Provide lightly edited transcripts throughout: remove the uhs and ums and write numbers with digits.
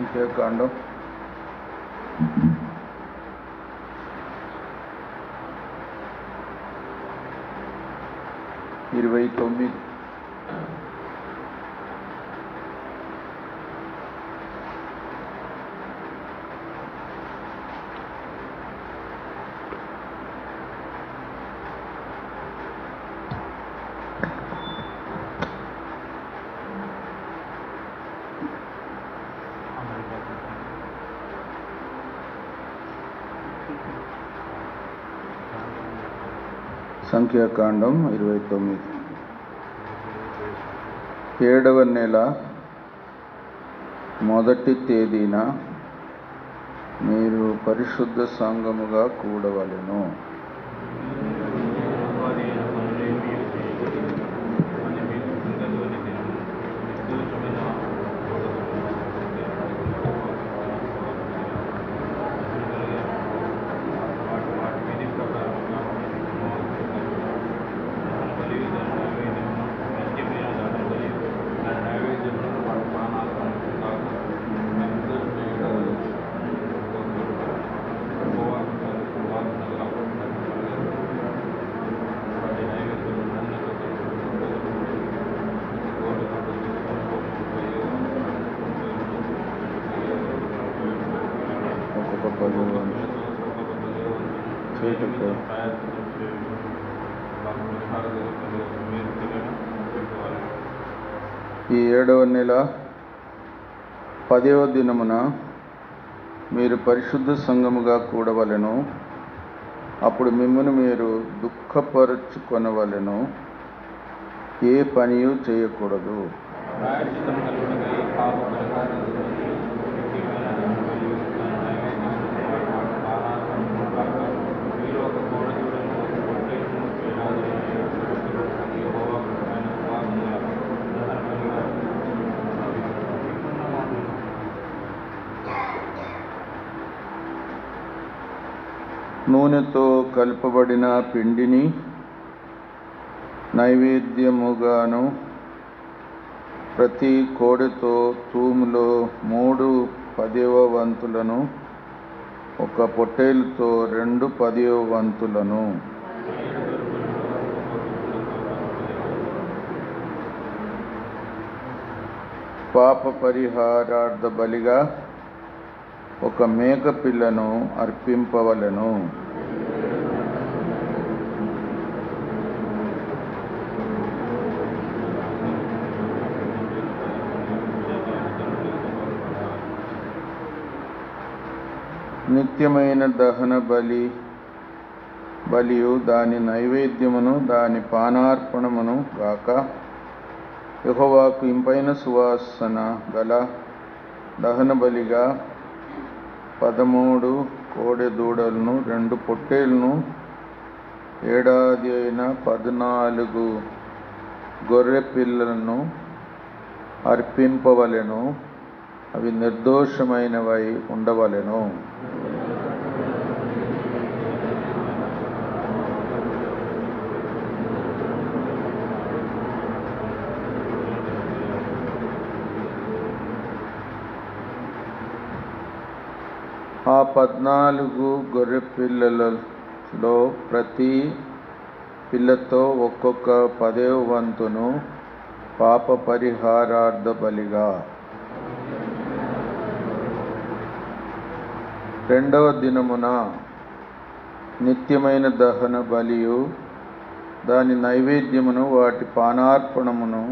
సంఖ్యాకాండం 29. సంఖ్యాకాండం 29. 7వ నెల మొదటి తేదీన మీరు పరిశుద్ధ సంఘముగా కూడవలెను. ఈ 7వ నెల 10వ దినమున మీరు పరిశుద్ధ సంఘముగా కూడవలెను. అప్పుడు మిమ్మును మీరు దుఃఖపరచుకొనవలెను, ఏ పనియు చేయకూడదు. నూనెతో కలుపబడిన పిండిని నైవేద్యముగాను, ప్రతి కోడెతో తూములో 3/10వ వంతులను, ఒక పొట్టేలుతో 2/10వ వంతులను, పాప పరిహారార్థ బలిగా ఒక మేక పిల్లను అర్పింపవలెను. నిత్యమైన దహన బలియు దాని నైవేద్యమును దాని పానార్పణమును గాక, యెహోవాకు ఇంపైన సువాసన గల దహన బలిగా 13 కోడె దూడలను, 2 పొట్టేళ్లను, ఏడాది అయిన 14 గొర్రె పిల్లలను అర్పింపవలెను. అవి నిర్దోషమైనవై ఉండవలెను. ఆ 14 గొర్రె పిల్లలలో ప్రతి పిల్లతో ఒక్కొక్క 10వ వంతును పాప పరిహారార్థ బలిగా. 2వ దినమున నిత్యమైన దహన బలియు దాని నైవేద్యమును వాటి పానార్పణమును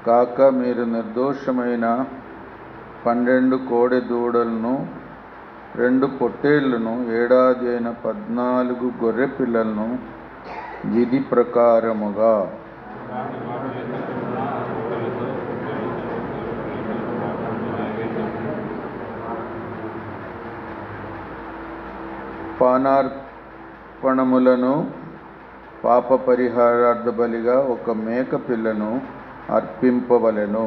కాక, మీరు నిర్దోషమైన 12 కోడె దూడలను, 2 పొట్టేళ్లను, ఏడాది అయిన 14 గొర్రె పిల్లలను విధి ప్రకారముగా పానార్పణములను, పాప పరిహారార్థ బలిగా ఒక మేక పిల్లను అర్పింపవలెను.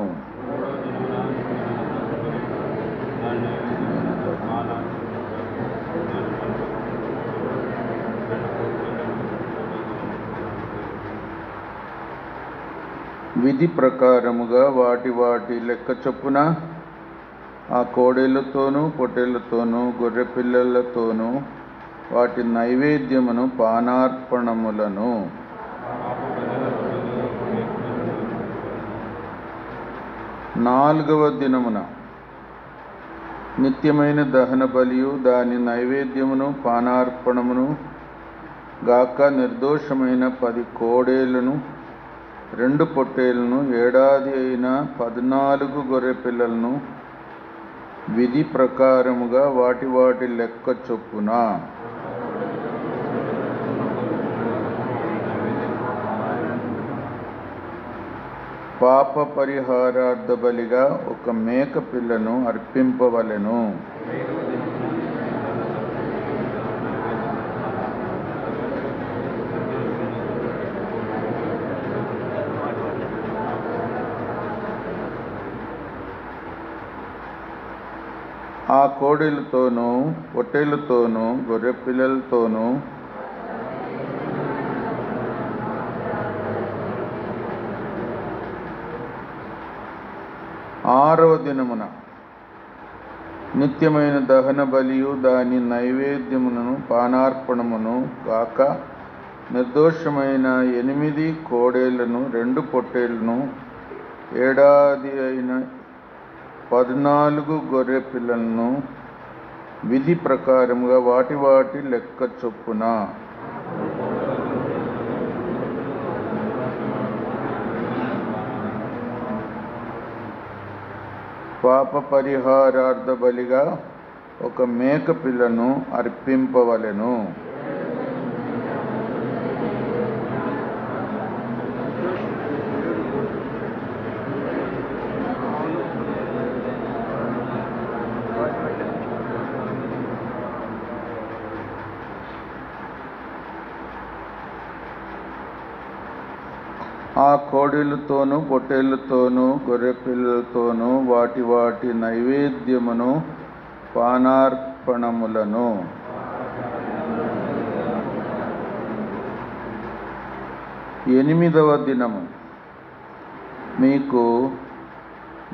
విధి ప్రకారముగా వాటి లెక్క చొప్పున ఆ కోడెలతోనూ పొట్టేళ్లతోనూ గొర్రె పిల్లలతోనూ వాటి నైవేద్యమును పానార్పణములను 4వ దినమున నిత్యమైన దహన బలియు దాని నైవేద్యమును పానార్పణమును గాక నిర్దోషమైన 10 కోడేళ్లను 2 పొట్టేళ్లను ఏడాది అయిన 14 గొర్రె పిల్లలను విధి ప్రకారముగా వాటి లెక్క చొప్పున పాప పరిహారార్థ బలిగా ఒక మేక పిల్లను అర్పింపవలెను. ఆ కోడెలతోనూ పొట్టేళ్లతోనూ గొర్రె పిల్లలతోనూ ఆరవ దినమున నిత్యమైన దహన బలియు దాని నైవేద్యమును పానార్పణమును గాక నిర్దోషమైన 8 కోడేళ్లను 2 పొట్టేళ్లను ఏడాది అయిన 14 గొర్రె పిల్లలను విధి ప్రకారముగా వాటి లెక్క చొప్పున పాప పరిహారార్థ బలిగా ఒక మేక పిల్లను అర్పింపవలెను. ఆ కోడెలతోనూ పొట్టేళ్లతోనూ గొర్రె పిల్లలతోనూ వాటి నైవేద్యమును పానార్పణములను 8వ దినము మీకు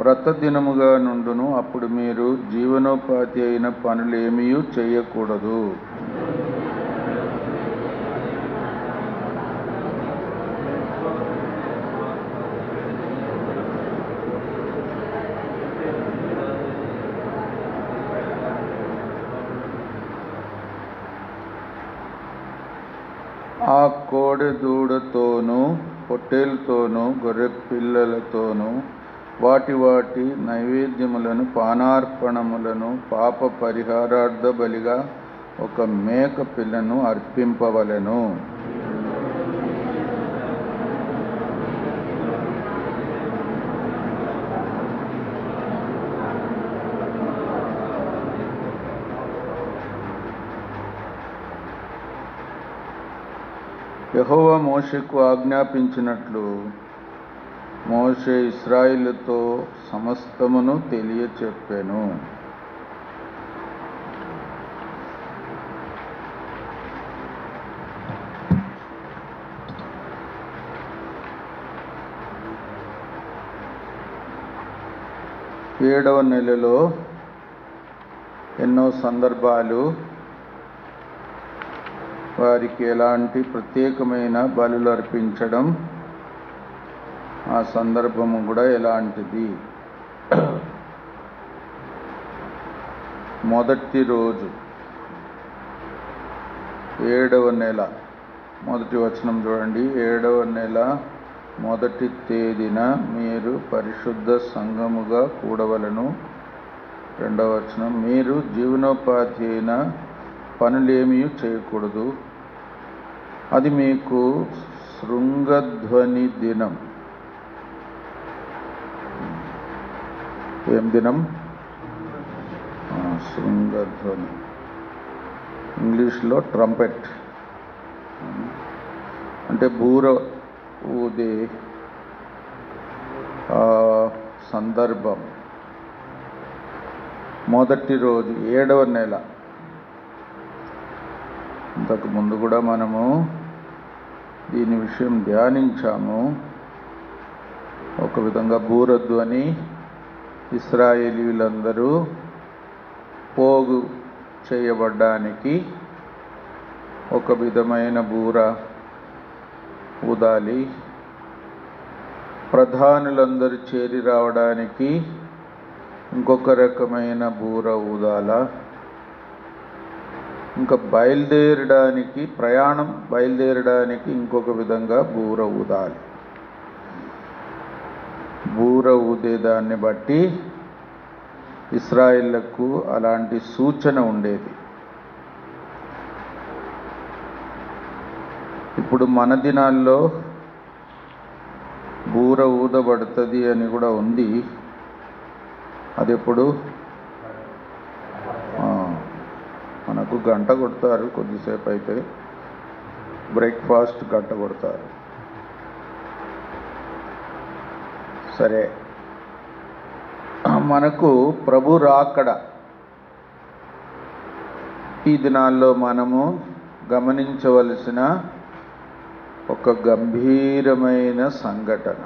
వ్రత దినముగా నుండును. అప్పుడు మీరు జీవనోపాధి అయిన పనులేమీ చేయకూడదు. ఆ కోడె దూడతోనూ పొట్టేలుతోనూ గొర్రె పిల్లలతోనూ వాటి నైవేద్యములను పానార్పణములను పాప పరిహారార్థ బలిగా ఒక మేక పిల్లను అర్పింపవలెను. యెహోవా మోషేకు ఆజ్ఞాపించినట్లు మోషే ఇశ్రాయేలుతో సమస్తమును తెలియచెప్పెను. ఏడవ నెలలో ఎన్నో సందర్భాలు వారికి ఎలాంటి ప్రత్యేకమైన బలులు అర్పించడం, ఆ సందర్భము కూడా ఎలాంటిది. మొదటి రోజు 7వ నెల మొదటి వచనం చూడండి. 7వ నెల మొదటి తేదీన మీరు పరిశుద్ధ సంఘముగా కూడవలను. 2వ వచనం, మీరు జీవనోపాధి అయిన పనులేమీ చేయకూడదు. అది మీకు శృంగధ్వని దినం. ఏం దినం? శృంగధ్వని, ఇంగ్లీష్లో ట్రంపెట్ అంటే బూర ఊదే సందర్భం. మొదటి రోజు 7వ నెల. ఇంతకు ముందు కూడా మనము దీని విషయం ధ్యానించాము. ఒక విధంగా బూరధ్వని ఇశ్రాయేలీయులందరూ పోగు చేయబడ్డానికి ఒక విధమైన బూర ఊదాలి, ప్రధానులందరూ చేరి రావడానికి ఇంకొక రకమైన బూర ఊదాలా, ఇంకా ప్రయాణం బయలుదేరడానికి ఇంకొక విధంగా బూర ఊదాలి. బూర ఊదేదాన్ని బట్టి ఇశ్రాయేళ్లకు అలాంటి సూచన ఉండేది. ఇప్పుడు మన దినాల్లో బూర ఊదబడుతుంది అని కూడా ఉంది. అది ఎప్పుడు మనకు గంట కొడతారు, కొద్దిసేపు అయితే బ్రేక్ఫాస్ట్ గంట కొడతారు. సరే, మనకు ప్రభు రాకడ ఈ దినాల్లో మనము గమనించవలసిన ఒక గంభీరమైన సంఘటన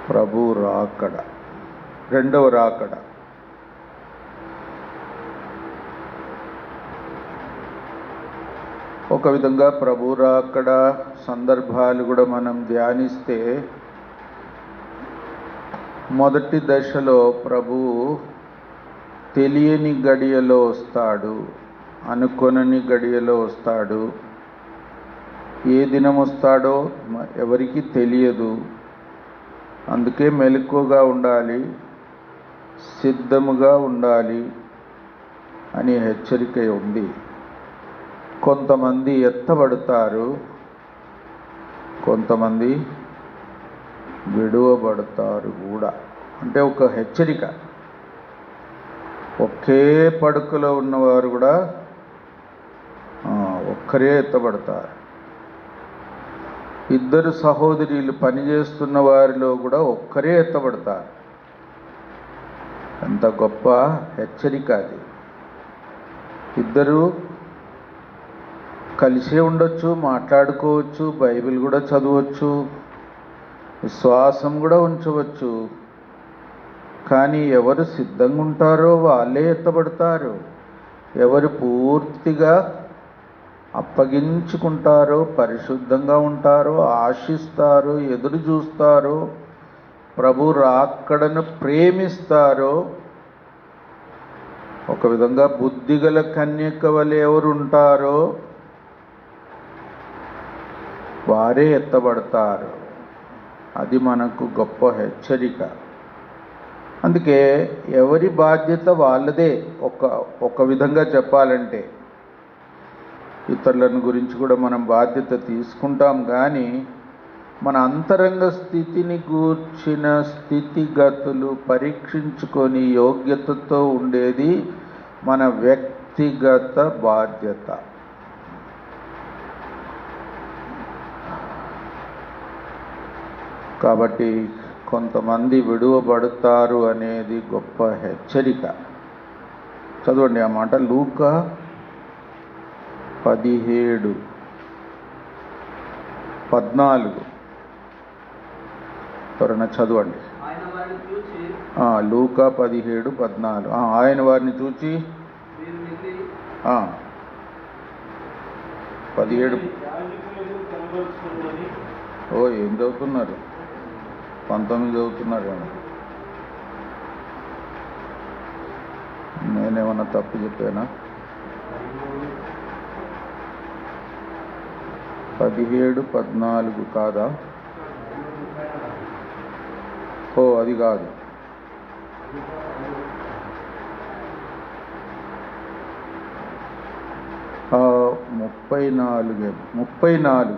ప్రభు రాకడ, రెండవ రాకడ. ఒక విధంగా ప్రభు రాకడ సందర్భాలు కూడా మనం ధ్యానిస్తే, మొదటి దశలో ప్రభు తెలియని గడియలో వస్తాడు, అనుకొనని గడియలో వస్తాడు. ఏ దినం వస్తాడో ఎవరికి తెలియదు. అందుకే మెలకువగా ఉండాలి, సిద్ధముగా ఉండాలి అని హెచ్చరిక ఉంది. కొంతమంది ఎత్తబడతారు, కొంతమంది విడువబడతారు కూడా. అంటే ఒక హెచ్చరిక. ఒకే పడుకలో ఉన్నవారు కూడా ఒక్కరే ఎత్తబడతారు. ఇద్దరు సహోదరులు పనిచేస్తున్న వారిలో కూడా ఒక్కరే ఎత్తబడతారు. ఎంత గొప్ప హెచ్చరిక అది. ఇద్దరు కలిసే ఉండొచ్చు, మాట్లాడుకోవచ్చు, బైబిల్ కూడా చదవచ్చు, విశ్వాసం కూడా ఉంచవచ్చు. కానీ ఎవరు సిద్ధంగా ఉంటారో వాళ్ళే ఎత్తబడతారు. ఎవరు పూర్తిగా అప్పగించుకుంటారో, పరిశుద్ధంగా ఉంటారో, ఆశిస్తారో, ఎదురు చూస్తారో, ప్రభు రాకడను ప్రేమిస్తారో, ఒక విధంగా బుద్ధిగల కన్యక వలె ఎవరు ఉంటారో వారే ఎత్తబడతారు. అది మనకు గొప్ప హెచ్చరిక. అందుకే ఎవరి బాధ్యత వాళ్ళదే. ఒక విధంగా చెప్పాలంటే ఇతరులను గురించి కూడా మనం బాధ్యత తీసుకుంటాం, కానీ మన అంతరంగ స్థితిని గూర్చిన స్థితిగతులు పరీక్షించుకొని యోగ్యతతో ఉండేది మన వ్యక్తిగత బాధ్యత. కాబట్టి కొంతమంది విడువబడతారు అనేది గొప్ప హెచ్చరిక. చదవండి ఆ మాట, లూకా 17:14. ఎవరైనా చదవండి. లూకా 17:14. ఆయన వారిని చూచి 17. ఏం చదువుతున్నారు? 19 చదువుతున్నారు. నేనేమన్నా తప్పు చెప్పానా? 17:14 కాదా? అది కాదు. ఆ 34.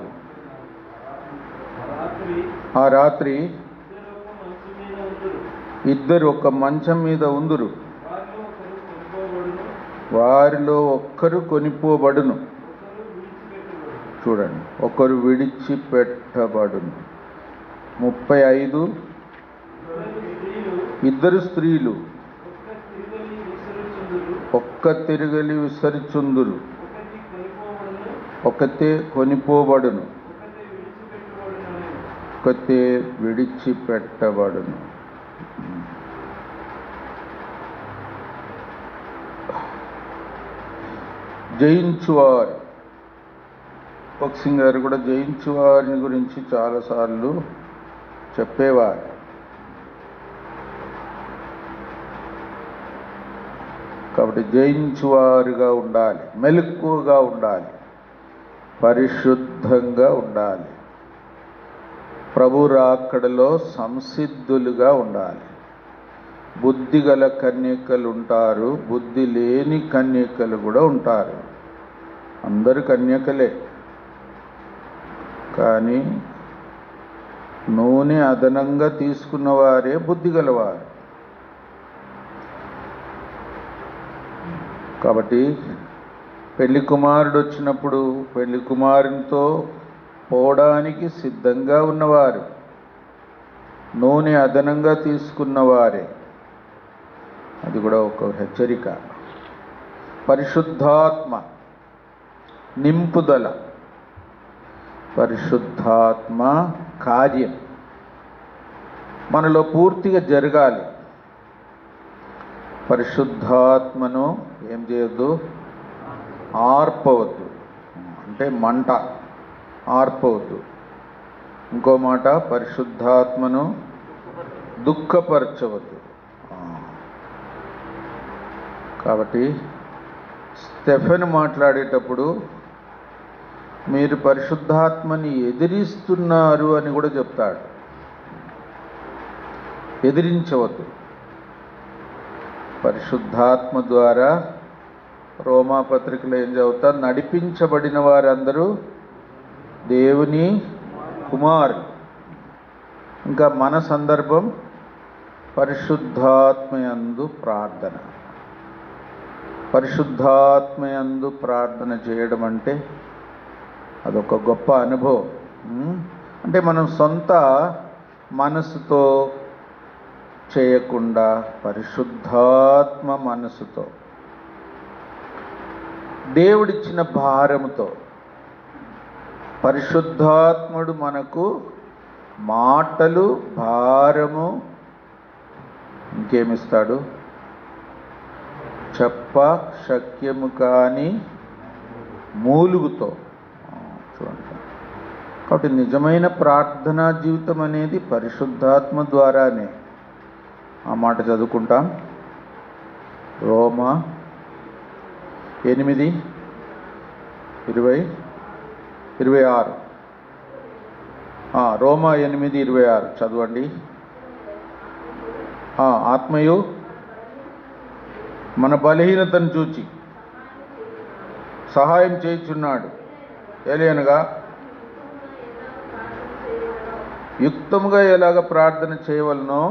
ఆ రాత్రి ఇద్దరు ఒక మంచం మీద ఉందురు, వారిలో ఒక్కరు కొనిపోబడును. చూడండి, ఒకరు విడిచిపెట్టబడును. 35. ఇద్దరు స్త్రీలు ఒక్క తిరగలి విసరిచుందురు, ఒకతే కొనిపోబడును, ఒకతే విడిచిపెట్టబడును. జయించువారు. బాక్సింగ్ గారు కూడా జయించువారిని గురించి చాలాసార్లు చెప్పేవారు. కాబట్టి జయించువారుగా ఉండాలి, మెలకువగా ఉండాలి, పరిశుద్ధంగా ఉండాలి, ప్రభు రాకడలో సంసిద్ధులుగా ఉండాలి. బుద్ధి గల కన్యకలు ఉంటారు, బుద్ధి లేని కన్యకలు కూడా ఉంటారు. అందరు కన్యకలే, కానీ నూనె అదనంగా తీసుకున్న వారే బుద్ధి గలవారు. కాబట్టి పెళ్లి కుమారుడు వచ్చినప్పుడు పెళ్లి కుమారునితో పోవడానికి సిద్ధంగా ఉన్నవారు నూనె అదనంగా తీసుకున్నవారే. అది కూడా ఒక హెచ్చరిక. పరిశుద్ధాత్మ నింపుదల, పరిశుద్ధాత్మ కార్యం మనలో పూర్తిగా జరగాలి. పరిశుద్ధాత్మను ఏం చేయొద్దు, ఆర్పవద్దు, అంటే మంట ఆర్పవద్దు. ఇంకో మాట, పరిశుద్ధాత్మను దుఃఖపరచవద్దు. కాబట్టి స్టెఫెన్ మాట్లాడేటప్పుడు మీరు పరిశుద్ధాత్మని ఎదిరిస్తున్నారు అని కూడా చెప్తాడు. ఎదిరించవద్దు. పరిశుద్ధాత్మ ద్వారా రోమాపత్రికలో ఏం చదువుతా, నడిపించబడిన వారందరూ దేవుని కుమారులు. ఇంకా మన సందర్భం పరిశుద్ధాత్మయందు ప్రార్థన. పరిశుద్ధాత్మయందు ప్రార్థన చేయడం అంటే అదొక గొప్ప అనుభవం. అంటే మనం సొంత మనసుతో చేయకుండా పరిశుద్ధాత్మ మనసుతో, దేవుడిచ్చిన భారముతో. పరిశుద్ధాత్ముడు మనకు మాటలు, భారము, ఇంకేమిస్తాడు, చెప్ప శక్యము కాని మూలుగుతో. చూడండి, కాబట్టి నిజమైన ప్రార్థనా జీవితం అనేది పరిశుద్ధాత్మ ద్వారానే. ఆ మాట చదువుకుంటాం. రోమా 8:26. రోమా 8:26 చదవండి. ఆత్మయు మన బలహీనతను చూచి సహాయం చేయుచున్నాడు. ఏలయనగా యుక్తముగా ఎలాగ ప్రార్థన చేయవలనో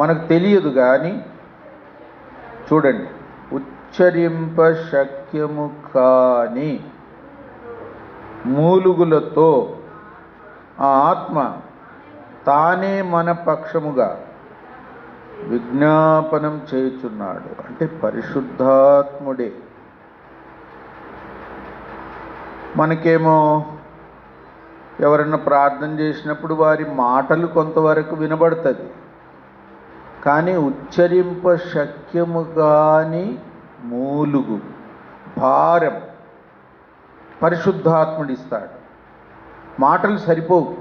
మనకు తెలియదు, కానీ చూడండి, ఉచ్చరింప శక్యము కాని మూలుగులతో ఆ ఆత్మ తానే మన పక్షముగా విజ్ఞాపనం చేయుచున్నాడు. అంటే పరిశుద్ధాత్ముడే. మనకేమో ఎవరన్నా ప్రార్థన చేసినప్పుడు వారి మాటలు కొంతవరకు వినబడుతుంది, కానీ ఉచ్చరింప శక్యము కాని మూలుగు, భారం పరిశుద్ధాత్ముడిస్తాడు. మాటలు సరిపోవు.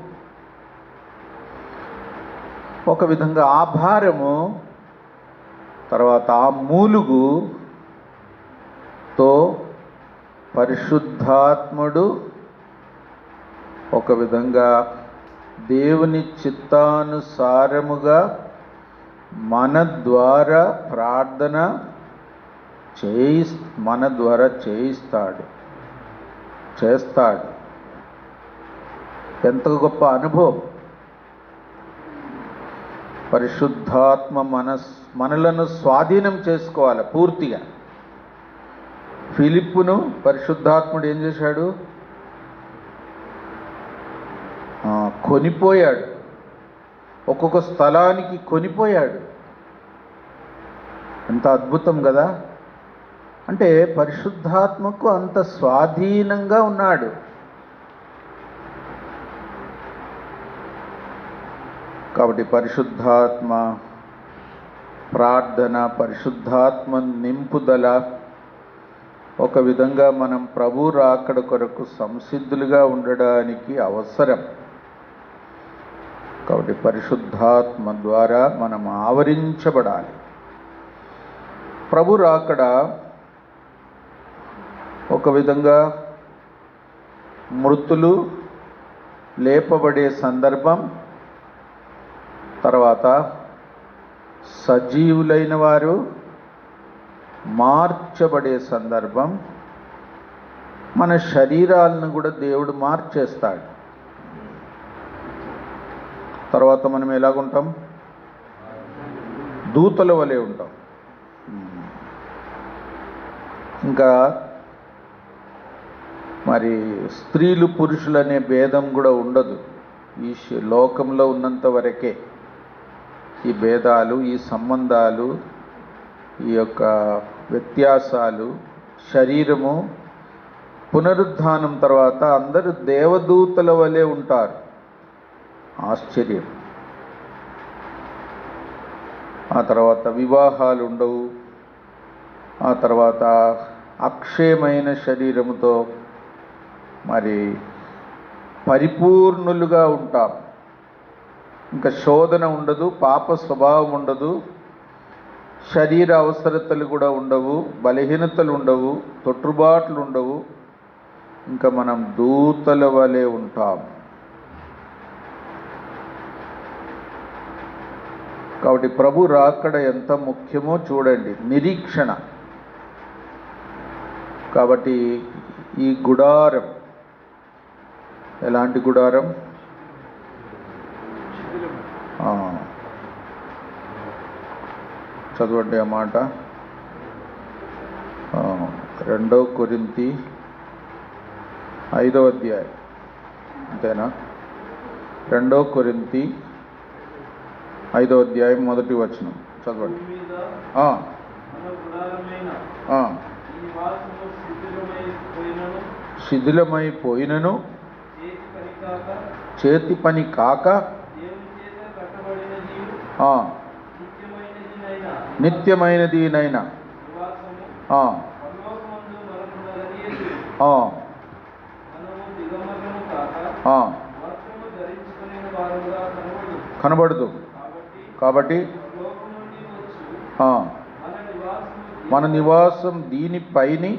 ఒక విధంగా ఆ భారము, తర్వాత ఆ మూలుగుతో పరిశుద్ధాత్ముడు ఒక విధంగా దేవుని చిత్తానుసారముగా మన ద్వారా ప్రార్థన చేస్తాడు. ఎంత గొప్ప అనుభవం! పరిశుద్ధాత్మ మనలను స్వాధీనం చేసుకోవాలి పూర్తిగా. ఫిలిప్పును పరిశుద్ధాత్ముడు ఏం చేశాడు? కొనిపోయాడు. ఒక్కొక్క స్థలానికి కొనిపోయాడు. ఎంత అద్భుతం కదా! అంటే పరిశుద్ధాత్మకు అంత స్వాధీనంగా ఉన్నాడు. కాబట్టి పరిశుద్ధాత్మ ప్రార్థన, పరిశుద్ధాత్మ నింపుదల ఒక విధంగా మనం ప్రభు రాకడ కొరకు సంసిద్ధులుగా ఉండడానికి అవసరం. కాబట్టి పరిశుద్ధాత్మ ద్వారా మనం ఆవరించబడాలి. ప్రభు రాకడ ఒక విధంగా మృతులు లేపబడే సందర్భం, తర్వాత సజీవులైన వారు మార్చబడే సందర్భం. మన శరీరాలను కూడా దేవుడు మార్చేస్తాడు. తర్వాత మనం ఎలాగుంటాం? దూతల వలె ఉంటాం. ఇంకా మరి స్త్రీలు పురుషులు అనే భేదం కూడా ఉండదు. ఈ లోకంలో ఉన్నంత వరకే ఈ భేదాలు, ఈ సంబంధాలు, ఈ యొక్క వ్యత్యాసాలు. శరీరము పునరుద్ధానం తర్వాత అందరూ దేవదూతల వలె ఉంటారు. ఆశ్చర్యం. ఆ తర్వాత వివాహాలు ఉండవు. ఆ తర్వాత అక్షయమైన శరీరముతో మరి పరిపూర్ణులుగా ఉంటాం. ఇంకా శోధన ఉండదు, పాప స్వభావం ఉండదు, శరీర అవసరతలు కూడా ఉండవు, బలహీనతలు ఉండవు, తొట్టుబాట్లు ఉండవు. ఇంకా మనం దూతల వలె ఉంటాం. కాబట్టి ప్రభు రాకడ ఎంత ముఖ్యమో చూడండి. నిరీక్షణ. కాబట్టి ఈ గుడారం ఎలాంటి గుడారం? చదవండి ఆ మాట. 2 కొరింథీ 5వ అధ్యాయం, అంతేనా? 2 కొరింథీ 5వ అధ్యాయం 1వ వచనం చదవండి. శిథిలమైపోయినను చేతి పని కాక నిత్యమైనదినైనా కనబడదు. కాబట్టి మన నివాసం దీనిపైని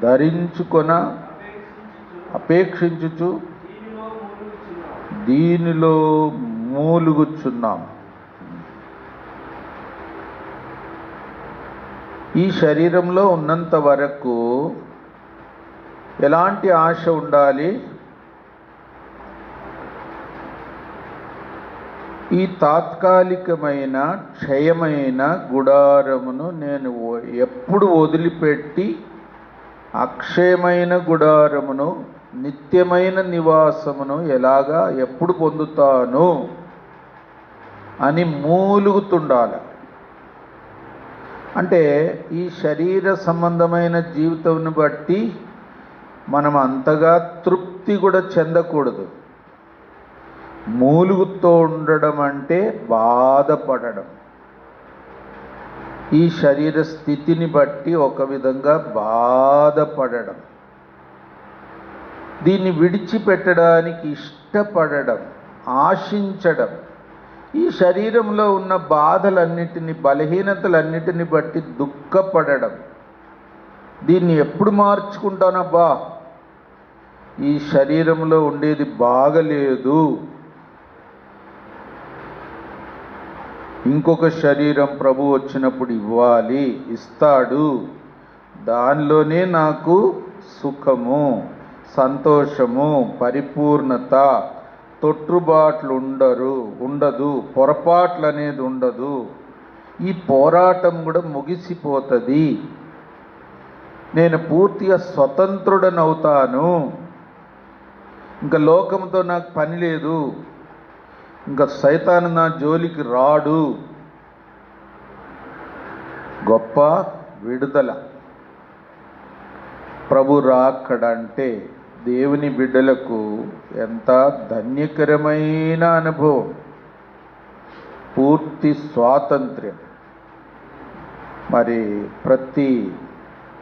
ధరించుకొన అపేక్షించుచు దీనిలో మూలుగుచున్నాం. ఈ శరీరంలో ఉన్నంత వరకు ఎలాంటి ఆశ ఉండాలి? ఈ తాత్కాలికమైన క్షయమైన గుడారమును నేను ఎప్పుడు వదిలిపెట్టి అక్షయమైన గుడారమును, నిత్యమైన నివాసమును ఎలాగా ఎప్పుడు పొందుతాను అని మూలుగుతుండాలి. అంటే ఈ శరీర సంబంధమైన జీవితంను బట్టి మనం అంతగా తృప్తి కూడా చెందకూడదు. మూలుగుతో ఉండడం అంటే బాధపడడం. ఈ శరీర స్థితిని బట్టి ఒక విధంగా బాధపడడం, దీన్ని విడిచిపెట్టడానికి ఇష్టపడడం, ఆశించడం. ఈ శరీరంలో ఉన్న బాధలన్నిటిని, బలహీనతలన్నిటిని బట్టి దుఃఖపడడం. దీన్ని ఎప్పుడు మార్చుకుంటానబ్బా, ఈ శరీరంలో ఉండేది బాగలేదు, ఇంకొక శరీరం ప్రభు వచ్చినప్పుడు ఇవ్వాలి, ఇస్తాడు, దానిలోనే నాకు సుఖము, సంతోషము, పరిపూర్ణత, తొట్టుబాట్లు ఉండదు, పొరపాట్లు అనేది ఉండదు. ఈ పోరాటం కూడా ముగిసిపోతుంది. నేను పూర్తిగా స్వతంత్రుడనవుతాను. ఇంకా లోకంతో నాకు పని లేదు, ఇంకా సైతాను నా జోలికి రాడు. గొప్ప విడుదల. ప్రభు రాకడ అంటే దేవుని బిడ్డలకు ఎంత ధన్యకరమైన అనుభవం. పూర్తి స్వాతంత్ర్యం. మరి ప్రతి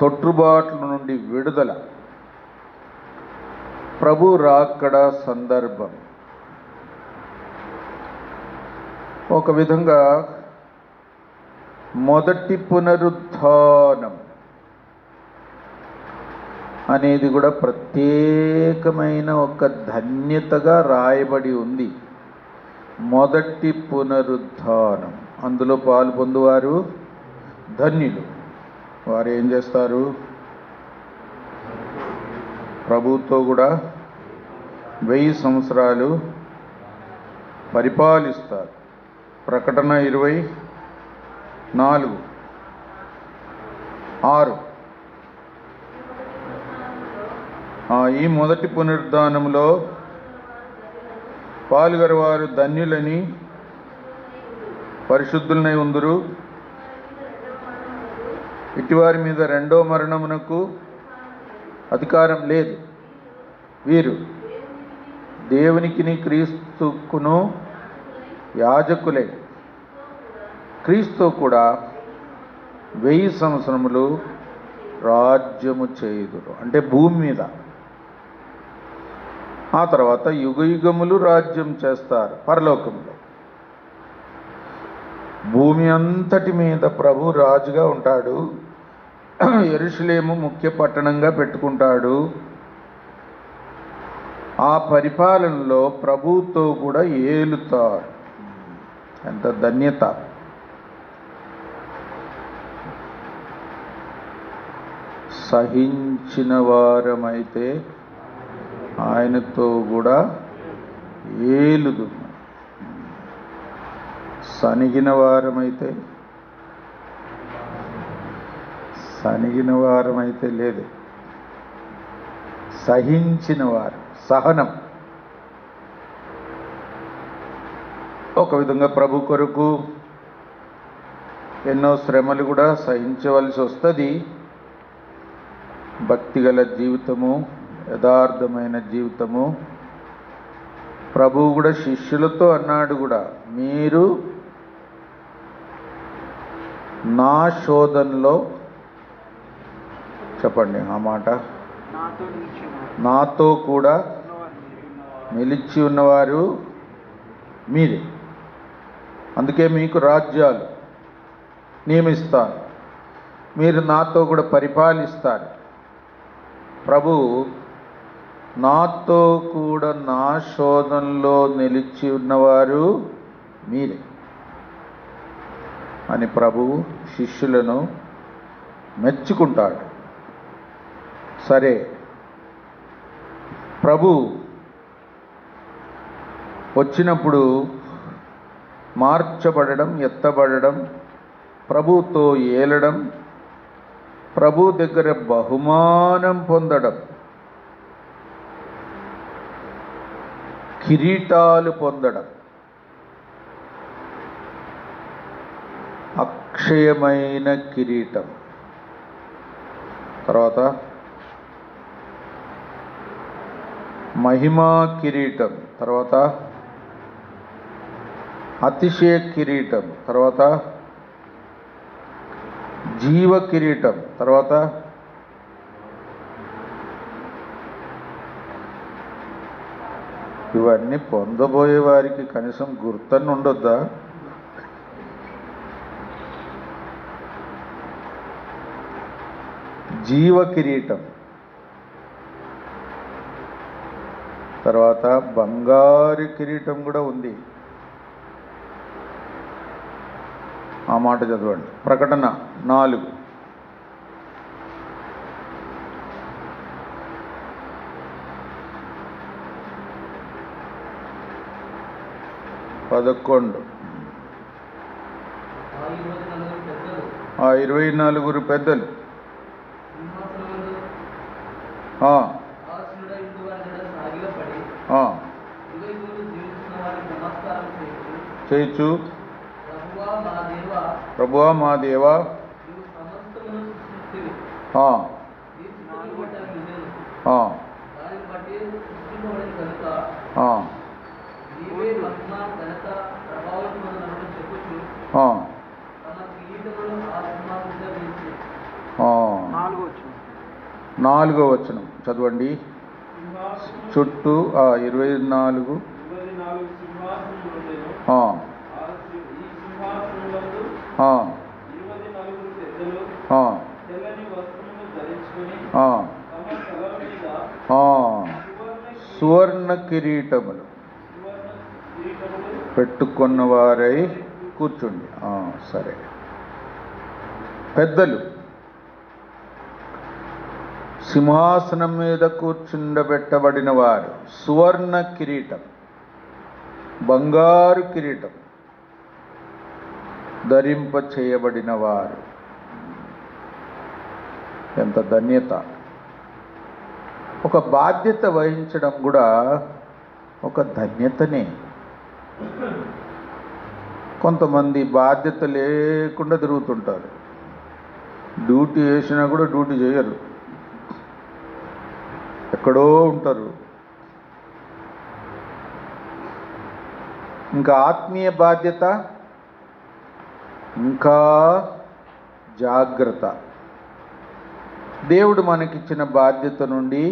తొట్టుబాట్ల నుండి విడుదల, ప్రభు రాకడ సందర్భం. ఒక విధంగా మొదటి పునరుత్థానం అనేది కూడా ప్రత్యేకమైన ఒక ధన్యతగా రాయబడి ఉంది. మొదటి పునరుత్థానం, అందులో పాలు పొందువారు ధన్యులు. వారు ఏం చేస్తారు? ప్రభుతో కూడా 1000 సంవత్సరాలు పరిపాలిస్తారు. ప్రకటన 24:6. ఈ మొదటి పునరుద్ధానంలో పాల్గొనేవారు ధన్యులని, పరిశుద్ధులనై ఉందురు. ఇటివారి మీద రెండో మరణమునకు అధికారం లేదు. వీరు దేవునికిని క్రీస్తుకును యాజకులై క్రీస్తు కూడా 1000 సంవత్సరములు రాజ్యము చేయుదురు. అంటే భూమి మీద. ఆ తర్వాత యుగయుగములు రాజ్యం చేస్తారు పరలోకంలో. భూమి అంతటి మీద ప్రభు రాజుగా ఉంటాడు. యెరూషలేము ముఖ్య పట్టణంగా పెట్టుకుంటాడు. ఆ పరిపాలనలో ప్రభుతో కూడా ఏలుతారు. ఎంత ధన్యత! సహించిన వారమైతే ఆయనతో కూడా ఏలుదు. సనిగిన వారమైతే లేదు. సహించిన వారు, సహనం. ఒక విధంగా ప్రభు కొరకు ఎన్నో శ్రమలు కూడా సహించవలసి వస్తుంది. భక్తిగల జీవితము, యథార్థమైన జీవితము. ప్రభువు కూడా శిష్యులతో అన్నాడు కూడా, మీరు నా శోధనలో, చెప్పండి ఆ మాట, నాతో కూడా నిలిచి ఉన్నవారు మీరే. అందుకే మీకు రాజ్యాలు నియమిస్తాను, మీరు నాతో కూడా పరిపాలిస్తారు. ప్రభు నాతో కూడా నా శోధనలో నిలిచి ఉన్నవారు మీరే అని ప్రభువు శిష్యులను మెచ్చుకుంటాడు. సరే, ప్రభు వచ్చినప్పుడు మార్చబడడం, ఎత్తబడడం, ప్రభుతో ఏలడం, ప్రభు దగ్గర బహుమానం పొందడం, కిరీటాలు పొందడం, అక్షయమైన కిరీటం, తర్వాత మహిమా కిరీటం, తర్వాత అతిశయ కిరీటం, తర్వాత జీవ కిరీటం, తర్వాత ఇవన్నీ పొందబోయే వారికి కనీసం గుర్తని ఉండొద్దా? జీవ కిరీటం, తర్వాత బంగారు కిరీటం కూడా ఉంది. ఆ మాట చదవండి. ప్రకటన 4. ఆ 24 పెద్దలు చేయొచ్చు. ప్రభువా మా దేవా, 4వ వచనం చదవండి. చుట్టూ 24 సువర్ణ కిరీటములు పెట్టుకున్న వారై కూర్చుండి. సరే, పెద్దలు సింహాసనం మీద కూర్చుండబెట్టబడిన వారు, సువర్ణ కిరీటం, బంగారు కిరీటం ధరింప చేయబడిన వారు. ఎంత ధన్యత! ఒక బాధ్యత వహించడం కూడా ఒక ధన్యతనే. కొంతమంది బాధ్యత లేకుండా తిరుగుతుంటారు, డ్యూటీ వేసినా కూడా డ్యూటీ చేయరు, ఎక్కడో ఉంటారు. ఇంకా ఆత్మీయ బాధ్యత, ఇంకా జాగ్రత్త. దేవుడు మనకిచ్చిన బాధ్యత నుండి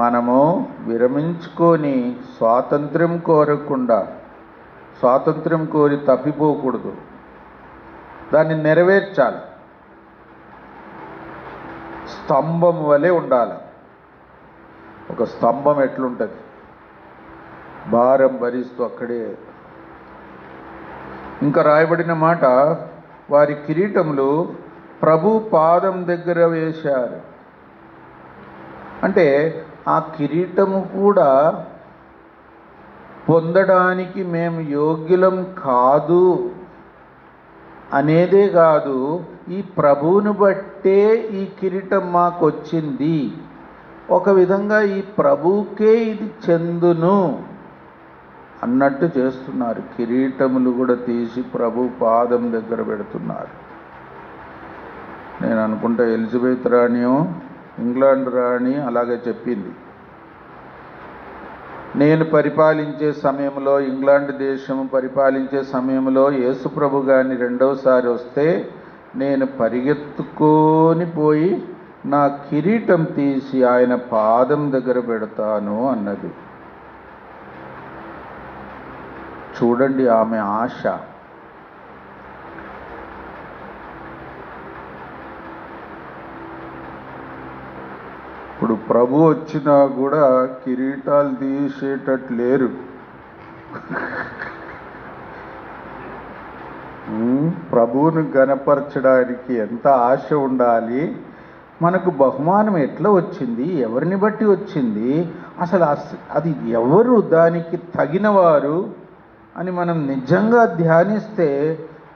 మనము విరమించుకొని స్వాతంత్ర్యం కోరకుండా, స్వాతంత్ర్యం కోరి తప్పిపోకూడదు, దాన్ని నెరవేర్చాలి. స్తంభం వలె ఉండాలి. ఒక స్తంభం ఎట్లుంటుంది, భారం భరిస్తూ అక్కడే. ఇంకా రాయబడిన మాట, వారి కిరీటములు ప్రభు పాదం దగ్గర వేశారు. అంటే ఆ కిరీటము కూడా పొందడానికి మేము యోగ్యులం కాదు అనేదే కాదు, ఈ ప్రభువును బట్టే ఈ కిరీటం మాకు వచ్చింది, ఒక విధంగా ఈ ప్రభువుకే ఇది చెందును అన్నట్టు చేస్తున్నారు. కిరీటములు కూడా తీసి ప్రభు పాదం దగ్గర పెడుతున్నారు. నేను అనుకుంటా ఎలిజబెత్ రాణియో ఇంగ్లాండ్ రాణి అలాగే చెప్పింది. నేను పరిపాలించే సమయంలో, ఇంగ్లాండ్ దేశం పరిపాలించే సమయంలో యేసుప్రభు గారిని రెండవసారి వస్తే నేను పరిగెత్తుకొని పోయి నా కిరీటం తీసి ఆయన పాదం దగ్గర పెడతాను అన్నది. చూడండి ఆమె ఆశ. ఇప్పుడు ప్రభు వచ్చినా కూడా కిరీటాలు తీసేటట్టు లేరు. ప్రభువును గణపరచడానికి ఎంత ఆశ ఉండాలి. మనకు బహుమానం ఎట్లా వచ్చింది, ఎవరిని బట్టి వచ్చింది, అసలు అది ఎవరు దానికి తగినవారు అని మనం నిజంగా ధ్యానిస్తే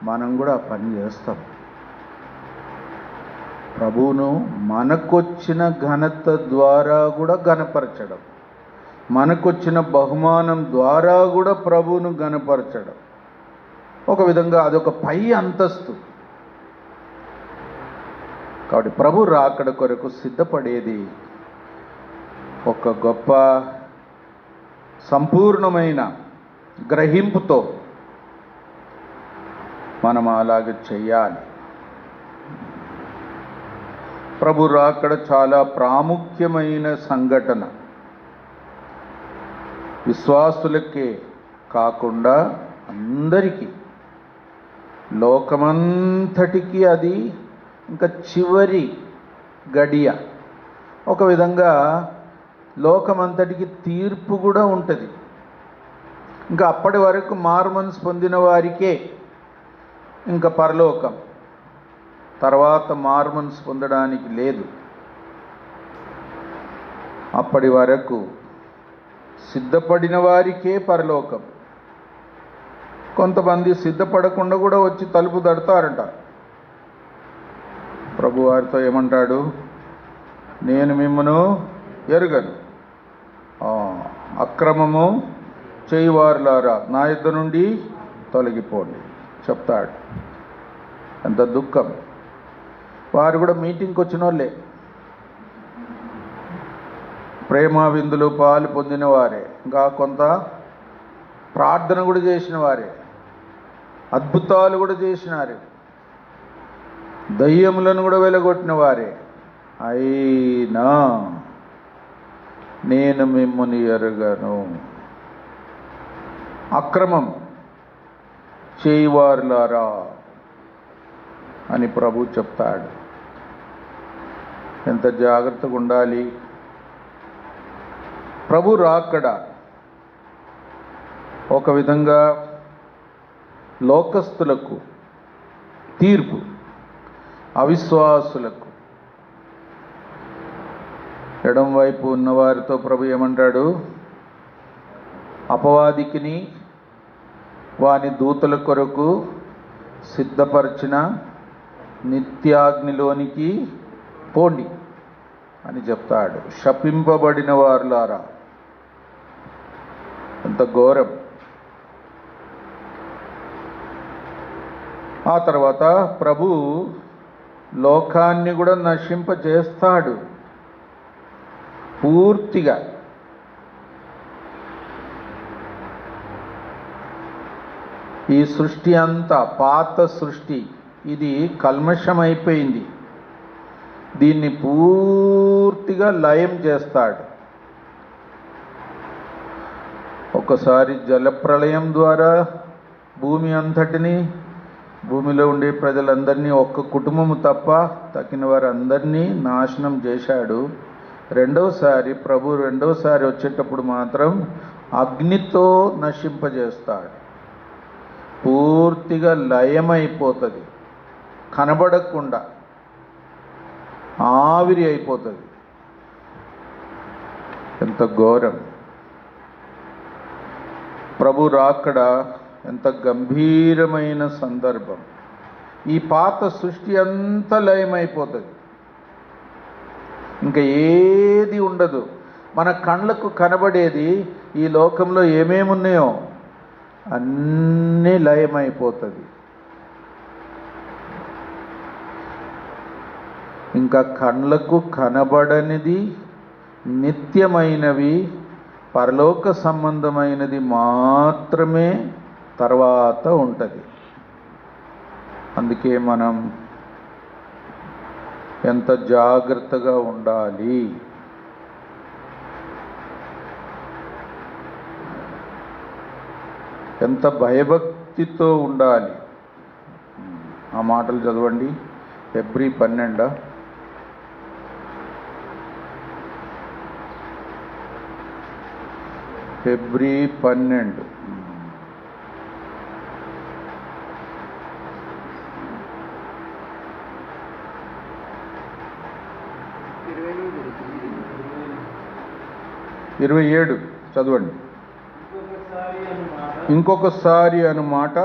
మనం కూడా ఆ పని చేస్తాం. ప్రభువును మనకొచ్చిన ఘనత ద్వారా కూడా ఘనపరచడం, మనకొచ్చిన బహుమానం ద్వారా కూడా ప్రభువును ఘనపరచడం, ఒక విధంగా అదొక పై అంతస్తు. కాబట్టి ప్రభు రాకడ కొరకు సిద్ధపడేది ఒక గొప్ప సంపూర్ణమైన గ్రహింపుతో మనం అలాగే చెయ్యాలి. ప్రభు రాకడ చాలా ప్రాముఖ్యమైన సంఘటన. విశ్వాసులకే కాకుండా అందరికీ, లోకమంతటికి అది ఇంకా చివరి గడియ. ఒక విధంగా లోకమంతటికి తీర్పు కూడా ఉంటుంది. ఇంకా అప్పటి వరకు మార్మన్స్ పొందిన వారికే ఇంకా పరలోకం, తర్వాత మార్మన్స్ పొందడానికి లేదు. అప్పటి వరకు సిద్ధపడిన వారికే పరలోకం. కొంతమంది సిద్ధపడకుండా కూడా వచ్చి తలుపు తడతారంట. ప్రభు వారితో ఏమంటాడు, నేను మిమ్మను ఎరుగను, అక్రమము చేయువారులారా నా యొద్ద నుండి తొలగిపోండి చెప్తాడు. ఎంత దుఃఖం. వారు కూడా మీటింగ్కి వచ్చిన వాళ్ళే, ప్రేమ విందులు పాలు పొందిన వారే, ఇంకా కొంత ప్రార్థన కూడా చేసిన వారే, అద్భుతాలు కూడా చేసినారు, దయ్యములను కూడా వెలగొట్టిన వారే. అయినా నేను మిమ్ముని ఎరుగను. అక్రమం చేయువారులారా అని ప్రభు చెప్తాడు. ఎంత జాగ్రత్తగా ఉండాలి. ప్రభు రాకడ ఒక విధంగా లోకస్తులకు తీర్పు, అవిశ్వాసులకు. ఎడం వైపు ఉన్నవారితో ప్రభు ఏమంటాడు? అపవాదికిని వాని దూతల కొరకు సిద్ధపరిచిన నిత్యాగ్నిలోనికి పోండి అని చెప్తాడు. శపింపబడిన వారులారా. ఎంత ఘోరం. ఆ తర్వాత ప్రభు లోకాన్ని కూడా నశింపజేస్తాడు పూర్తిగా. ఈ సృష్టి అంతా పాత సృష్టి, ఇది కల్మషమైపోయింది. దీన్ని పూర్తిగా లయం చేస్తాడు. ఒకసారి జలప్రళయం ద్వారా భూమి అంతటిని, భూమిలో ఉండే ప్రజలందరినీ, ఒక్క కుటుంబము తప్ప తక్కిన వారందరినీ నాశనం చేశాడు. రెండవసారి వచ్చేటప్పుడు మాత్రం అగ్నితో నశింపజేస్తాడు. పూర్తిగా లయమైపోతుంది, కనబడకుండా ఆవిరి అయిపోతుంది. ఎంత ఘోరం. ప్రభు రాకడ ఎంత గంభీరమైన సందర్భం. ఈ పాత సృష్టి అంతా లయమైపోతుంది, ఇంకా ఏది ఉండదు. మన కళ్ళకు కనబడేది ఈ లోకంలో ఏమేమి ఉన్నాయో అన్నీ లయమైపోతుంది. ఇంకా కళ్ళకు కనబడనిది, నిత్యమైనవి, పరలోక సంబంధమైనది మాత్రమే తర్వాత ఉంటుంది. అందుకే మనం ఎంత జాగ్రత్తగా ఉండాలి. ఎంత భయభక్తితో ఉండాలి. ఆ మాటలు చదవండి. ఫిబ్రవరి 12. ఫిబ్రవరి 12. ఇరవై 27 చదవండి. ఇంకొకసారి అన్నమాట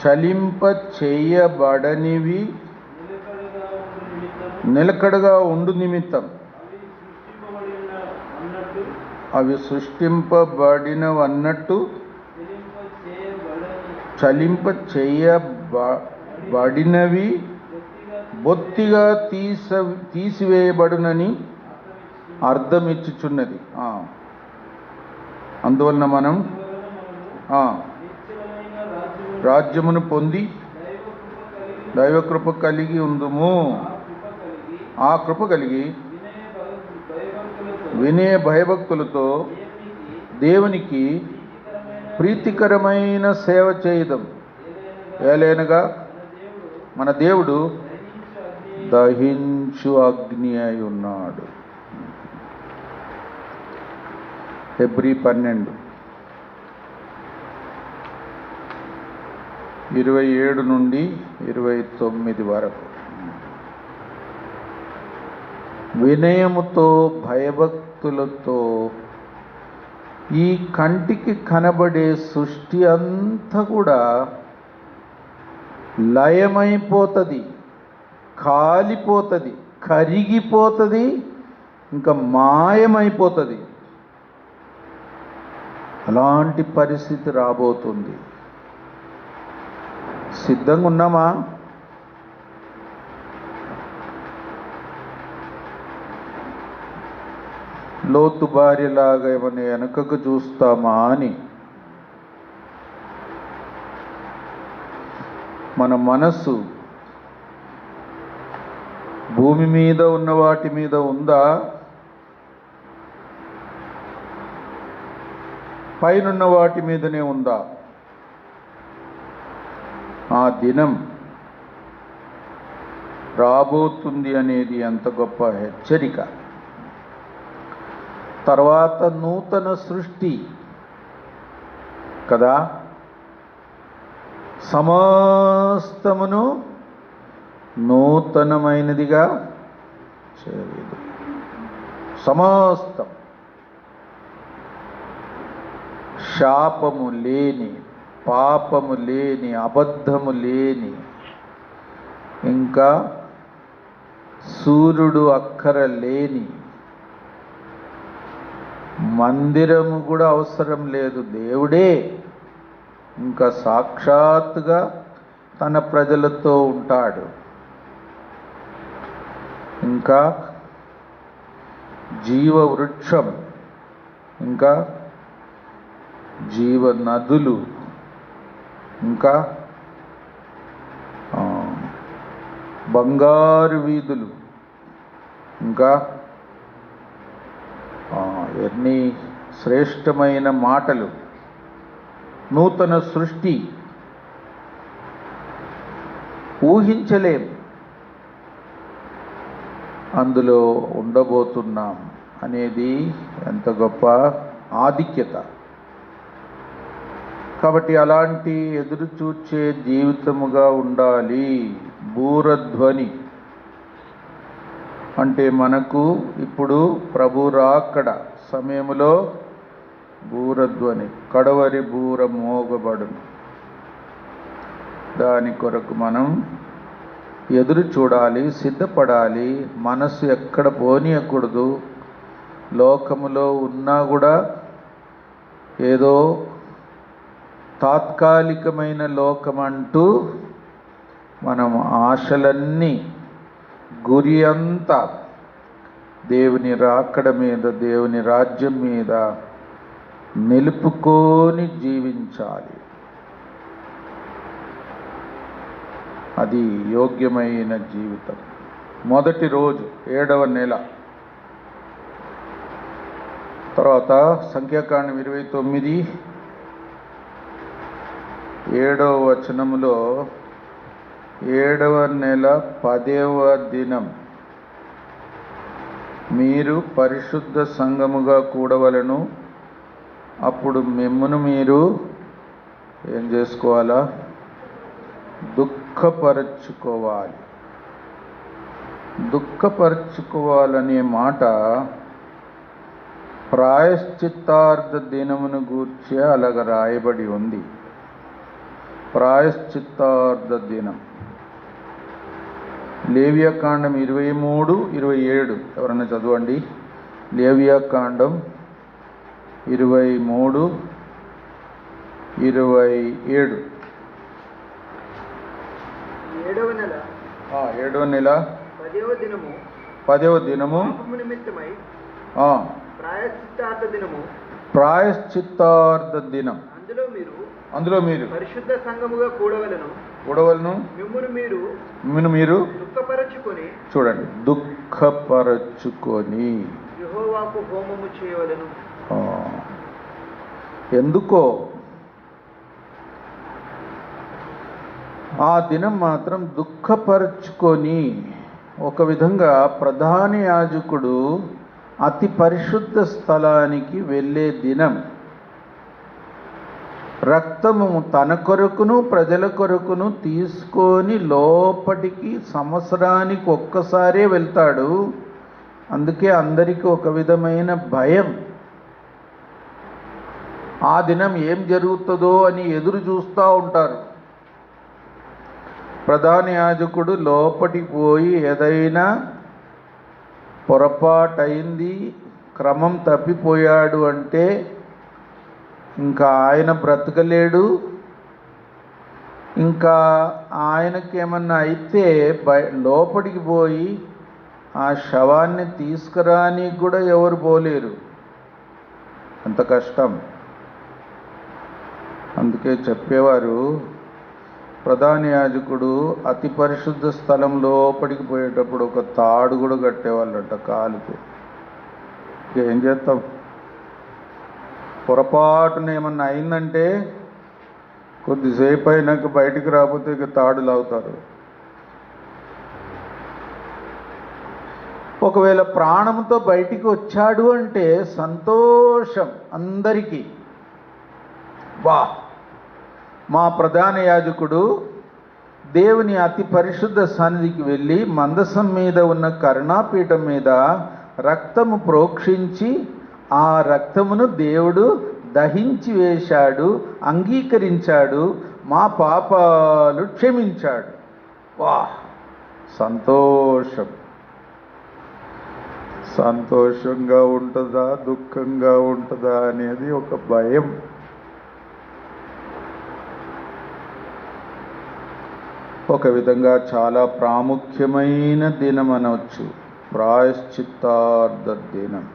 చలింప చేయబడనివి నిలకడగా ఉండు నిమిత్తం అవి సృష్టింపబడినవన్నట్టు చలింప చేయబడినవి బొత్తిగా తీసివేయబడునని అర్థమిచ్చుచున్నది. అందువలన మనం రాజ్యమును పొంది దైవకృప కలిగి ఉందుము. ఆ కృప కలిగి వినయ భయభక్తులతో దేవునికి ప్రీతికరమైన సేవ చేయడం. ఏలైనగా మన దేవుడు దహించు అగ్ని అయి ఉన్నాడు. ఫిబ్రవరి 12, 27 నుండి 29 వరకు. వినయముతో భయభక్తులతో ఈ కంటికి కనబడే సృష్టి అంతా కూడా లయమైపోతుంది, కాలిపోతుంది, కరిగిపోతుంది, ఇంకా మాయమైపోతుంది. అలాంటి పరిస్థితి రాబోతుంది. సిద్ధంగా ఉన్నామా? లోతు భార్యలాగా ఏమైనా వెనకకు చూస్తామా అని మన మనస్సు భూమి మీద ఉన్న వాటి మీద ఉందా? పైనున్న వాటి మీదనే ఉందా? ఆ దినం రాబోతుంది అనేది ఎంత గొప్ప హెచ్చరిక. తర్వాత నూతన సృష్టి కదా, సమస్తమును నూతనమైనదిగా చేయలేదు. సమస్తం శాపము లేని, పాపము లేని, అబద్ధము లేని, ఇంకా సూర్యుడు అక్కర లేని, మందిరము కూడా అవసరం లేదు. దేవుడే ఇంకా సాక్షాత్తుగా తన ప్రజలతో ఉంటాడు. ఇంకా జీవ వృక్షం, ఇంకా జీవ నదులు, ఇంకా బంగారు వీధులు, ఇంకా ఎన్ని శ్రేష్టమైన మాటలు. నూతన సృష్టి ఊహించలేం, అందులో ఉండబోతున్నాం అనేది ఎంత గొప్ప ఆధిక్యత. కాబట్టి అలాంటి ఎదురు చూచే జీవితముగా ఉండాలి. బూరధ్వని అంటే మనకు ఇప్పుడు ప్రభు రాకడ సమయంలో బూరధ్వని, కడవరి బూర మోగబడును. దాని కొరకు మనం ఎదురు చూడాలి, సిద్ధపడాలి. మనసు ఎక్కడ పోనీయకూడదు. లోకములో ఉన్నా కూడా ఏదో తాత్కాలికమైన లోకమంటూ మనం ఆశలన్నీ, గురి అంతా దేవుని రాకడ మీద, దేవుని రాజ్యం మీద నిలుపుకొని జీవించాలి. అది యోగ్యమైన జీవితం. మొదటి రోజు 7వ నెల తర్వాత సంఖ్యాకాండం 29 7వ వచనములో 7వ నెల 10వ దినం మీరు పరిశుద్ధ సంఘముగా కూడవలను. అప్పుడు మిమ్మును మీరు ఏం చేసుకోవాలా? దుఃఖపరచుకోవాలి. దుఃఖపరచుకోవాలనే మాట ప్రాయశ్చిత్తార్థ దినమును గూర్చి అలాగ రాయబడి ఉంది. ప్రాయశ్చిత్తార్థ దినం లేవియాకాండం 23-27 ఎవరన్నా చదవండి. లేవియాకాండం 23-27 7వ నెల 10వ దినము ప్రాయశ్చిత్తార్థ దినం. అందులో మీరు పరిశుద్ధ సంఘముగా కూడవలను. మిమ్మును మీరు దుఃఖపరచుకొని, చూడండి, దుఃఖపరచుకొని యెహోవాకు హోమము చేయవలెను. ఎందుకో ఆ దినం మాత్రం దుఃఖపరచుకొని, ఒక విధంగా ప్రధాన యాజకుడు అతి పరిశుద్ధ స్థలానికి వెళ్ళే దినం. రక్తము తన కొరకును ప్రజల కొరకును తీసుకొని లోపటికి సంవత్సరానికి ఒక్కసారే వెళ్తాడు. అందుకే అందరికీ ఒక విధమైన భయం. ఆ దినం ఏం జరుగుతుందో అని ఎదురు చూస్తూ ఉంటారు. ప్రధాన యాజకుడు లోపటికి పోయి ఏదైనా పొరపాటైంది, క్రమం తప్పిపోయాడు అంటే ఇంకా ఆయన బ్రతకలేడు. ఇంకా ఆయనకేమన్నా అయితే లోపలికి పోయి ఆ శవాన్ని తీసుకురానికి కూడా ఎవరు పోలేరు. అంత కష్టం. అందుకే చెప్పేవారు, ప్రధాన యాజకుడు అతి పరిశుద్ధ స్థలం లోపలికి పోయేటప్పుడు ఒక తాడు కూడా కట్టేవాళ్ళంట కాలుకి. ఏం చేస్తాం, పొరపాటున ఏమన్నా అయిందంటే కొద్దిసేపు అయినాక బయటికి రాకపోతే ఇక తాడు లాగుతారు. ఒకవేళ ప్రాణంతో బయటికి వచ్చాడు అంటే సంతోషం అందరికీ. వా, మా ప్రధాన యాజకుడు దేవుని అతి పరిశుద్ధ సన్నిధికి వెళ్ళి మందసం మీద ఉన్న కరుణాపీఠం మీద రక్తము ప్రోక్షించి ఆ రక్తమును దేవుడు దహించి వేశాడు, అంగీకరించాడు, మా పాపాలు క్షమించాడు. వా, సంతోషం. సంతోషంగా ఉంటుందా దుఃఖంగా ఉంటుందా అనేది ఒక భయం. ఒక విధంగా చాలా ప్రాముఖ్యమైన దినం అనవచ్చు, ప్రాయశ్చిత్తార్థ దినం.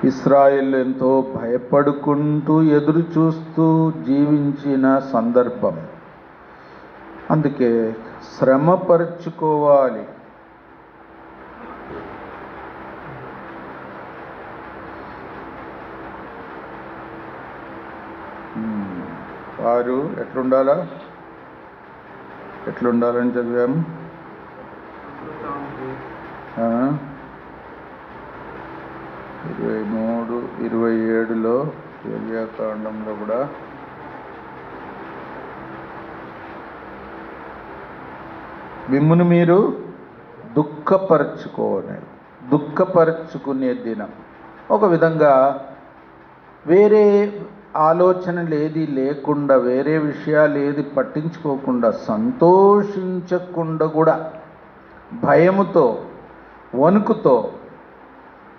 ఇశ్రాయేలు ఎంతో భయపడుకుంటూ ఎదురు చూస్తూ జీవించిన సందర్భం. అందుకే శ్రమపరుచుకోవాలి. వారు ఎట్లుండాలని చదివాము. 23, 27లో యెర్మీయాకాండంలో కూడా మిమ్మును మీరు దుఃఖపరచుకునే దినం. ఒక విధంగా వేరే ఆలోచనలు ఏది లేకుండా, వేరే విషయాలు ఏది పట్టించుకోకుండా, సంతోషించకుండా కూడా భయముతో వణుకుతో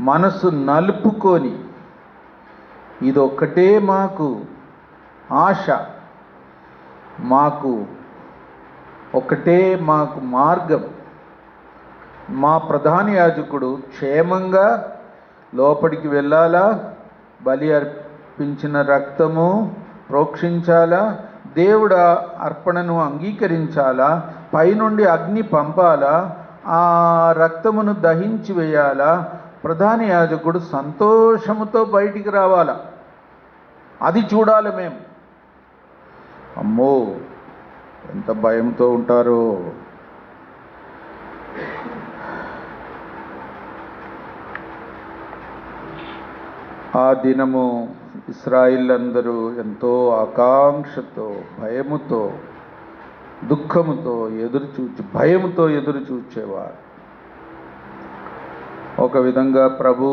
మనసు నలుపుకొని ఇదొక్కటే మాకు ఆశ, ఒకటే మాకు మార్గం. మా ప్రధాన యాజకుడు క్షేమంగా లోపలికి వెళ్ళాలా, బలి అర్పించిన రక్తము ప్రోక్షించాలా, దేవుడ అర్పణను అంగీకరించాలా, పైనుండి అగ్ని పంపాలా, ఆ రక్తమును దహించి వేయాలా, ప్రధాన యాజకుడు సంతోషముతో బయటికి రావాలా. అది చూడాలి మేము. అమ్మో, ఎంత భయంతో ఉంటారో. ఆ దినము ఇశ్రాయేలందరూ ఎంతో ఆకాంక్షతో, భయముతో, దుఃఖముతో భయముతో ఎదురు చూచేవారు. ఒక విధంగా ప్రభు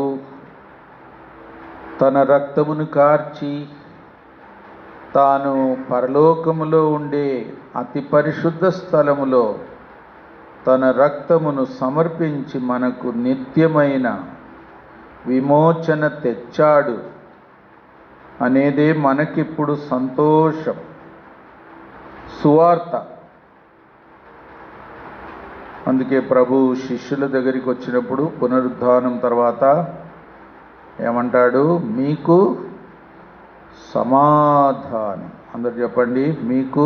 తన రక్తమును కార్చి తాను పరలోకములో ఉండే అతి పరిశుద్ధ స్థలములో తన రక్తమును సమర్పించి మనకు నిత్యమైన విమోచన తెచ్చాడు అనేదే మనకిప్పుడు సంతోషం, సువార్త. అందుకే ప్రభు శిష్యుల దగ్గరికి వచ్చినప్పుడు పునరుద్ధానం తర్వాత ఏమంటాడు? మీకు సమాధానం. అందరు చెప్పండి, మీకు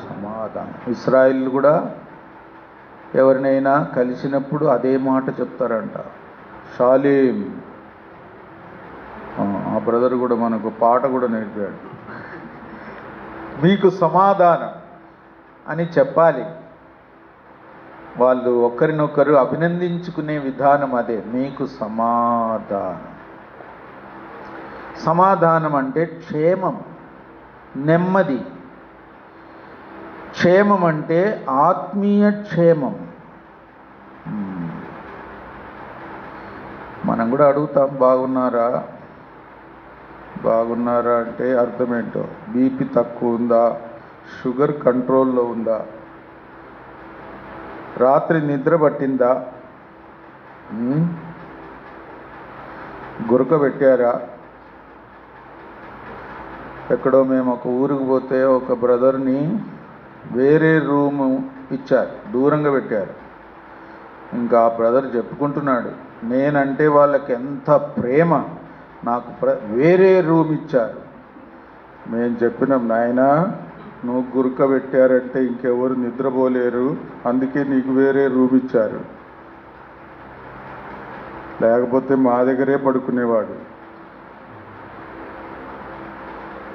సమాధానం. ఇశ్రాయేల్ కూడా ఎవరినైనా కలిసినప్పుడు అదే మాట చెప్తారంట, షాలేం. ఆ బ్రదర్ కూడా మనకు పాట కూడా నేర్పాడు, మీకు సమాధానం అని చెప్పాలి. వాళ్ళు ఒకరినొకరు అభినందించుకునే విధానం అదే, మీకు సమాధానం. సమాధానం అంటే క్షేమం, నెమ్మది. క్షేమం అంటే ఆత్మీయ క్షేమం. మనం కూడా అడుగుతాం, బాగున్నారా అంటే అర్థం ఏంటో. బీపీ తక్కువ ఉందా, షుగర్ కంట్రోల్లో ఉందా, రాత్రి నిద్ర పట్టిందా, గురక పెట్టారా. ఎక్కడో మేము ఒక ఊరికి పోతే ఒక బ్రదర్ని వేరే రూము ఇచ్చారు, దూరంగా పెట్టారు. ఇంకా ఆ బ్రదర్ చెప్పుకుంటున్నాడు, నేనంటే వాళ్ళకి ఎంత ప్రేమ, నాకు వేరే రూమ్ ఇచ్చారు. మేము చెప్పినాం, నాయనా నువ్వు గురక పెట్టారంటే ఇంకెవరు నిద్రపోలేరు, అందుకే నీకు వేరే రూమ్ ఇచ్చారు, లేకపోతే మా దగ్గరే పడుకునేవాడు.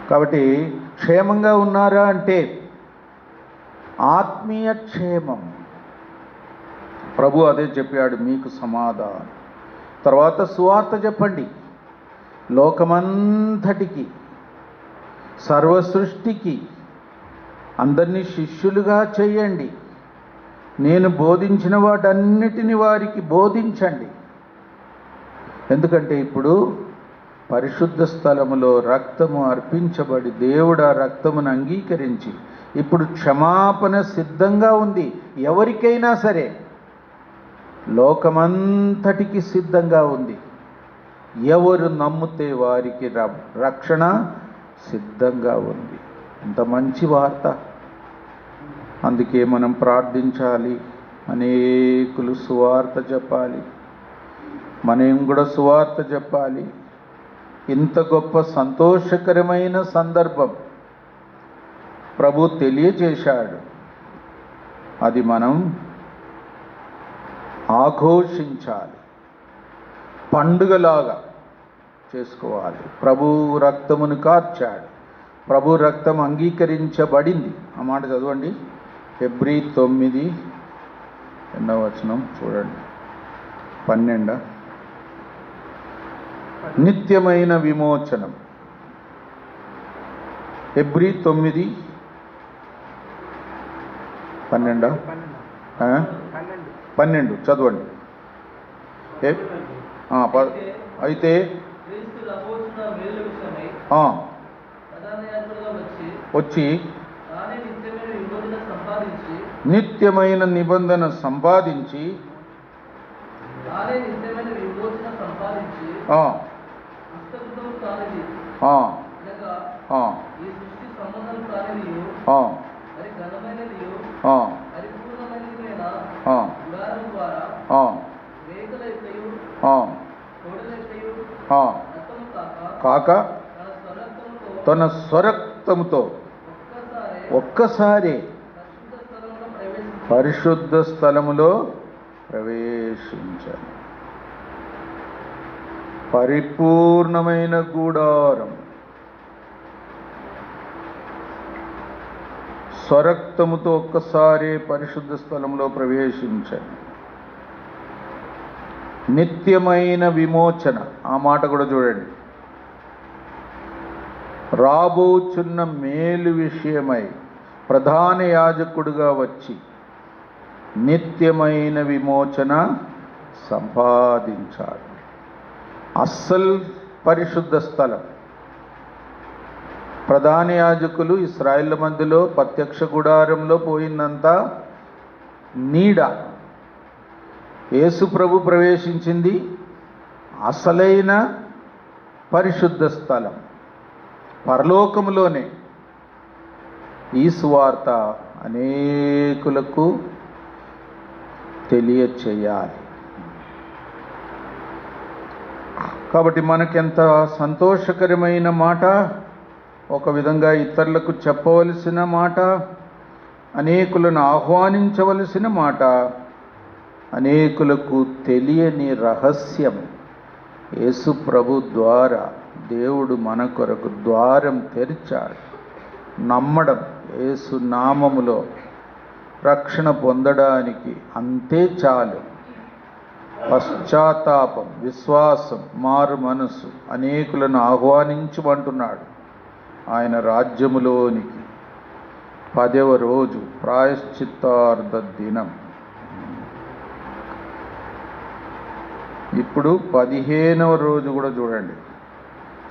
కాబట్టి క్షేమంగా ఉన్నారా అంటే ఆత్మీయ క్షేమం. ప్రభు అదే చెప్పాడు, మీకు సమాధానం. తర్వాత సువార్త చెప్పండి, లోకమంతటికి, సర్వ సృష్టికి అందరినీ శిష్యులుగా చేయండి, నేను బోధించిన వాటన్నిటిని వారికి బోధించండి. ఎందుకంటే ఇప్పుడు పరిశుద్ధ స్థలములో రక్తము అర్పించబడి దేవుడు ఆ రక్తమును అంగీకరించి ఇప్పుడు క్షమాపణ సిద్ధంగా ఉంది. ఎవరికైనా సరే లోకమంతటికి సిద్ధంగా ఉంది. ఎవరు నమ్మితే వారికి రక్షణ సిద్ధంగా ఉంది. ఎంత మంచి వార్త. అందుకే మనం ప్రార్థించాలి, అనేకులు సువార్త చెప్పాలి, మనం కూడా సువార్త చెప్పాలి. ఇంత గొప్ప సంతోషకరమైన సందర్భం ప్రభు తెలియజేశాడు, అది మనం ఆఘోషించాలి, పండుగలాగా చేసుకోవాలి. ప్రభు రక్తమును కార్చాడు, ప్రభు రక్తం అంగీకరించబడింది. ఆ మాట చదవండి, హెబ్రీ 9 ఎన్నో వచనం చూడండి, 12. నిత్యమైన విమోచనం. హెబ్రీ 9 12 12 చదవండి. అయితే వచ్చి నిత్యమైన నిబంధన సంపాదించి కాక తన స్వరక్తముతో ఒక్కసారి పరిశుద్ధ స్థలములో ప్రవేశించాలి. పరిపూర్ణమైన గూడారం, స్వరక్తముతో ఒక్కసారి పరిశుద్ధ స్థలంలో ప్రవేశించాలి. నిత్యమైన విమోచన, ఆ మాట కూడా చూడండి. రాబోచున్న మేలు విషయమై ప్రధాన యాజకుడుగా వచ్చి నిత్యమైన విమోచన సంపాదించాడు. అస్సలు పరిశుద్ధ స్థలం. ప్రధాన యాజకులు ఇశ్రాయేలు మధ్యలో ప్రత్యక్ష గుడారంలో పోయిందంతా నీడ. యేసు ప్రభు ప్రవేశించింది అసలైన పరిశుద్ధ స్థలం, పరలోకములోనే. ఈ సువార్త అనేకులకు తెలియచేయాలి. కాబట్టి మనకెంత సంతోషకరమైన మాట, ఒక విధంగా ఇతరులకు చెప్పవలసిన మాట, అనేకులను ఆహ్వానించవలసిన మాట, అనేకులకు తెలియని రహస్యం. యేసు ప్రభు ద్వారా దేవుడు మన కొరకు ద్వారం తెరిచాడు. నమ్మడం, యేసు నామములో రక్షణ పొందడానికి అంతే చాలు. పశ్చాత్తాపం, విశ్వాసం, మారు మనసు అనేకులను ఆహ్వానించమంటున్నాడు. ఆయన రాజ్యములోనికి 10వ రోజు ప్రాయశ్చిత్తార్థ దినం. ఇప్పుడు 15వ రోజు కూడా చూడండి.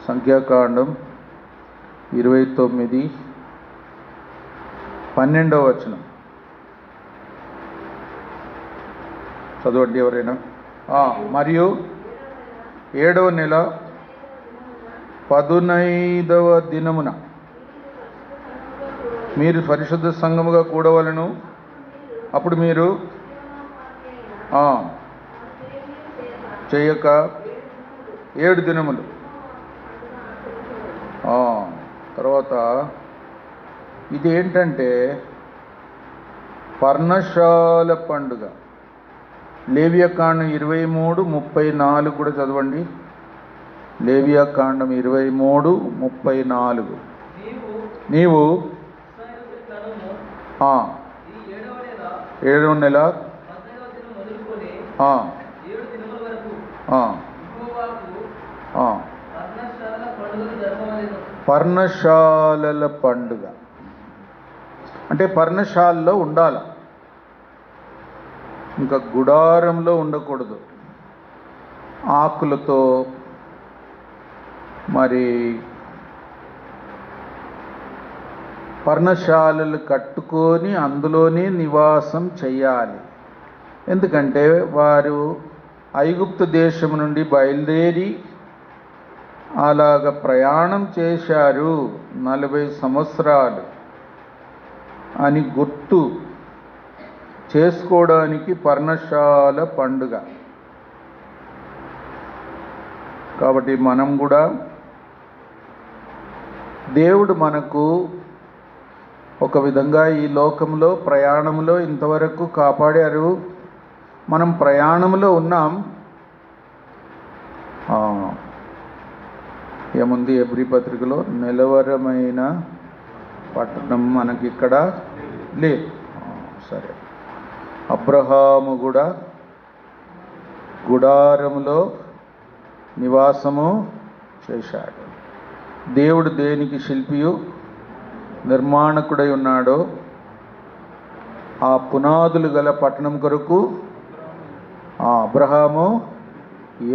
సంఖ్యాకాండం 29 12వ వచనం చదవండి ఎవరైనా. మరియు 7వ నెల 15వ దినమున మీరు పరిశుద్ధ సంఘముగా కూడవలెను. అప్పుడు మీరు చేయక 7 దినములు. తర్వాత ఇదేంటంటే పర్ణశాల పండుగ. లేవియాకాండం 23:34 కూడా చదవండి. లేవియాకాండం 23:34. నీవు ఏడవ నెల పర్ణశాలల పండుగ అంటే పర్ణశాలలో ఉండాలి, ఇంకా గుడారంలో ఉండకూడదు. ఆకులతో మరి పర్ణశాలలు కట్టుకొని అందులోనే నివాసం చేయాలి. ఎందుకంటే వారు ఐగుప్తు దేశం నుండి బయలుదేరి అలాగ ప్రయాణం చేశారు 40 సంవత్సరాలు అని గుర్తు చేసుకోవడానికి పర్ణశాల పండుగ. కాబట్టి మనం కూడా దేవుడు మనకు ఒక విధంగా ఈ లోకంలో ప్రయాణంలో ఇంతవరకు కాపాడారు. మనం ప్రయాణంలో ఉన్నాం. ఏముంది ఎబ్రీ పత్రికలో, నిలవరమైన పట్టణం మనకి ఇక్కడ లేదు. సరే, అబ్రహాము కూడా గుడారములో నివాసము చేశాడు. దేవుడు దేనికి శిల్పియు నిర్మాణకుడై ఉన్నాడో ఆ పునాదులు గల పట్టణం కొరకు ఆ అబ్రహాము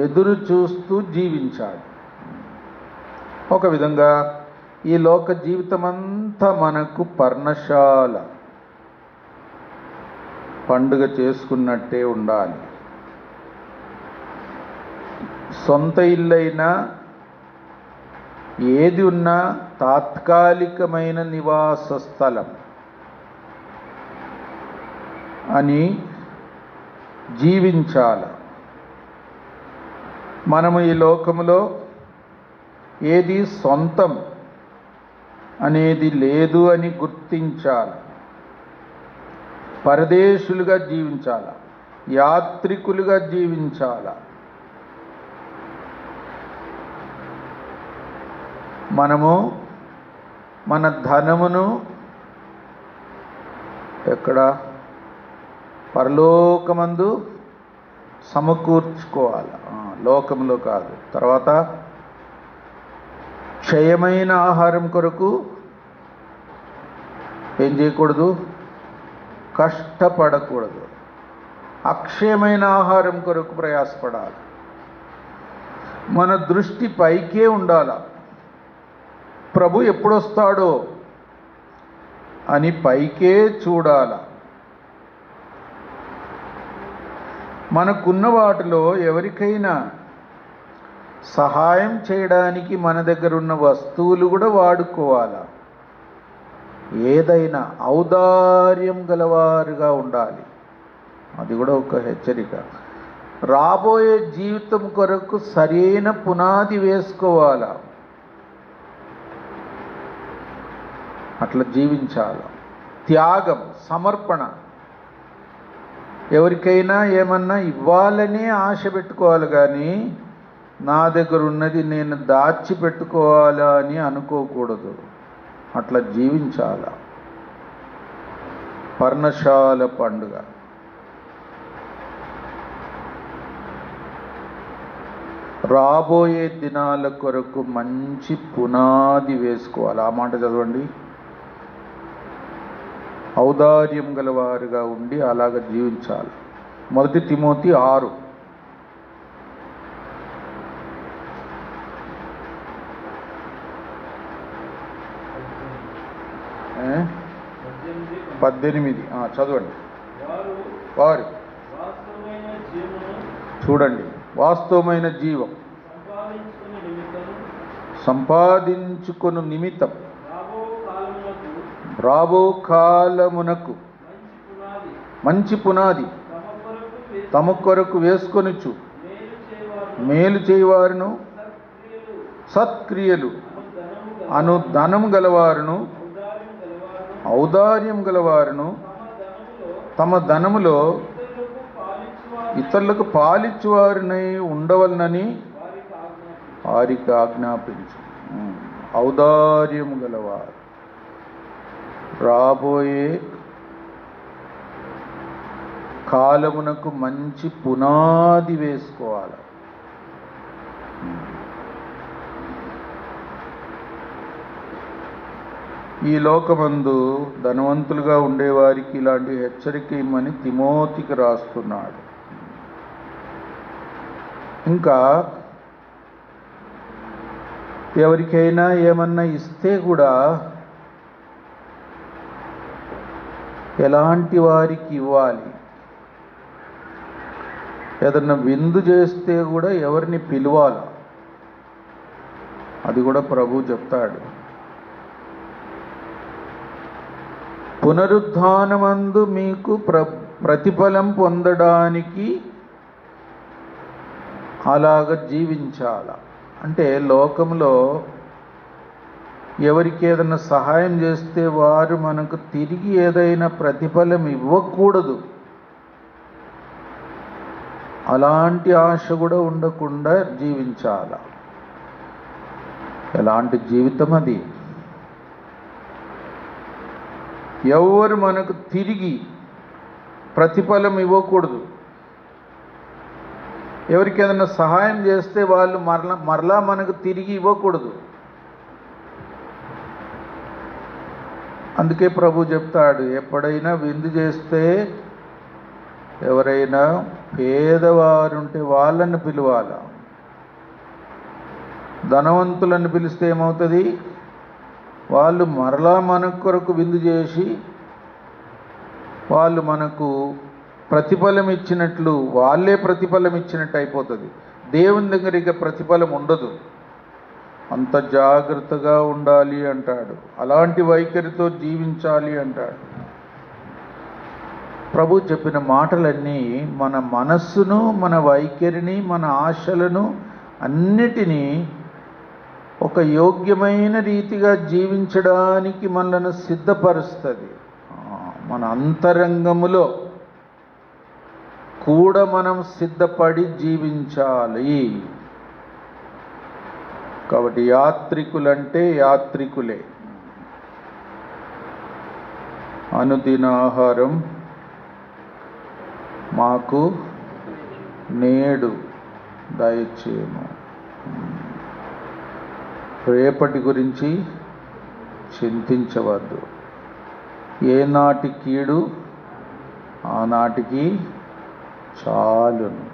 ఎదురు చూస్తూ జీవించాడు. ఒక విధంగా ఈ లోక జీవితం అంతా మనకు పర్ణశాల పండుగ చేసుకున్నట్టే ఉండాలి. సొంత ఇల్లైనా ఏది ఉన్నా తాత్కాలికమైన నివాస స్థలం అని జీవించాలి. మనము ఈ లోకములో ఏది సొంతం అనేది లేదు అని గుర్తించాలి. పరదేశులుగా జీవించాలి, యాత్రికులుగా జీవించాలి. మనము మన ధనమును ఎక్కడ పరలోకమందు సమకూర్చుకోవాలి, లోకంలో కాదు. తర్వాత క్షయమైన ఆహారం కొరకు ఏం చేయకూడదు, కష్టపడకూడదు. అక్షయమైన ఆహారం కొరకు ప్రయాసపడాలి. మన దృష్టి పైకే ఉండాలి. ప్రభు ఎప్పుడొస్తాడో అని పైకే చూడాల. మనకున్న వాటిలో ఎవరికైనా సహాయం చేయడానికి మన దగ్గర ఉన్న వస్తువులు కూడా వాడుకోవాలా. ఏదైనా ఔదార్యం గలవారుగా ఉండాలి. అది కూడా ఒక హెచ్చరిక. రాబోయే జీవితం కొరకు సరైన పునాది వేసుకోవాలా. అట్లా జీవించాలి. త్యాగం, సమర్పణ. ఎవరికైనా ఏమన్నా ఇవ్వాలనే ఆశ పెట్టుకోవాలి, కానీ నా దగ్గర ఉన్నది నేను దాచిపెట్టుకోవాలా అని అనుకోకూడదు. అట్లా జీవించాల. పర్ణశాల పండుగ. రాబోయే దినాల కొరకు మంచి పునాది వేసుకోవాలి. ఆ మాట చదవండి. ఔదార్యం గలవారుగా ఉండి అలాగ జీవించాలి. 1 తిమోతి 6. ఏ? 18 చదవండి. వారు చూడండి, వాస్తవమైన జీవం సంపాదించుకొను నిమిత్తం రాబో కాలమునకు మంచి పునాది తమ కొరకు వేసుకొనుచు మేలు చేయవారును సత్క్రియలు అను ధనము గలవారును ఔదార్యం గలవారును తమ ధనములో ఇతరులకు పాలిచ్చువారినై ఉండవలనని వారికి ఆజ్ఞాపించు. ఔదార్యం గలవారు రాబోయే కాలమునకు మంచి పునాది వేసుకోవాలి. ఈ లోకమందు ధనవంతులుగా ఉండేవారికి ఇలాంటి హెచ్చరిక ఇమ్మని తిమోతికి రాస్తున్నాడు. ఇంకా ఎవరికైనా ఏమన్నా ఇస్తే కూడా ఎలాంటి వారికి ఇవ్వాలి, ఏదన్నా విందు చేస్తే కూడా ఎవరిని పిలవాలి, అది కూడా ప్రభు చెప్తాడు. పునరుద్ధానమందు మీకు ప్రతిఫలం పొందడానికి అలాగ జీవించాల. అంటే లోకంలో ఎవరికి ఏదైనా సహాయం చేస్తే వారు మనకు తిరిగి ఏదైనా ప్రతిఫలం ఇవ్వకూడదు. అలాంటి ఆశ కూడా ఉండకుండా జీవించాల. ఎలాంటి జీవితం అది? ఎవరు మనకు తిరిగి ప్రతిఫలం ఇవ్వకూడదు. ఎవరికి ఏదైనా సహాయం చేస్తే వాళ్ళు మరలా మనకు తిరిగి ఇవ్వకూడదు. అందుకే ప్రభు చెప్తాడు, ఎప్పుడైనా విందు చేస్తే ఎవరైనా పేదవారుంటే వాళ్ళని పిలవాల. ధనవంతులను పిలిస్తే ఏమవుతుంది? వాళ్ళు మరలా మన కొరకు విందు చేసి వాళ్ళు మనకు ప్రతిఫలం ఇచ్చినట్లు, వాళ్ళే ప్రతిఫలం ఇచ్చినట్టు అయిపోతుంది. దేవుని దగ్గర ఇక ప్రతిఫలం ఉండదు. అంత జాగ్రత్తగా ఉండాలి అంటాడు. అలాంటి వైఖరితో జీవించాలి అంటాడు. ప్రభు చెప్పిన మాటలన్నీ మన మనస్సును, మన వైఖరిని, మన ఆశలను అన్నిటినీ ఒక యోగ్యమైన రీతిగా జీవించడానికి మనల్ని సిద్ధపరుస్తుంది. మన అంతరంగములో కూడా మనం సిద్ధపడి జీవించాలి. కాబట్టి యాత్రికులంటే యాత్రికులే. అనుదిన ఆహారం మాకు నేడు దయచేయము. రేపటి గురించి చింతించవద్దు. ఏనాటి కీడు ఆనాటికి చాలును.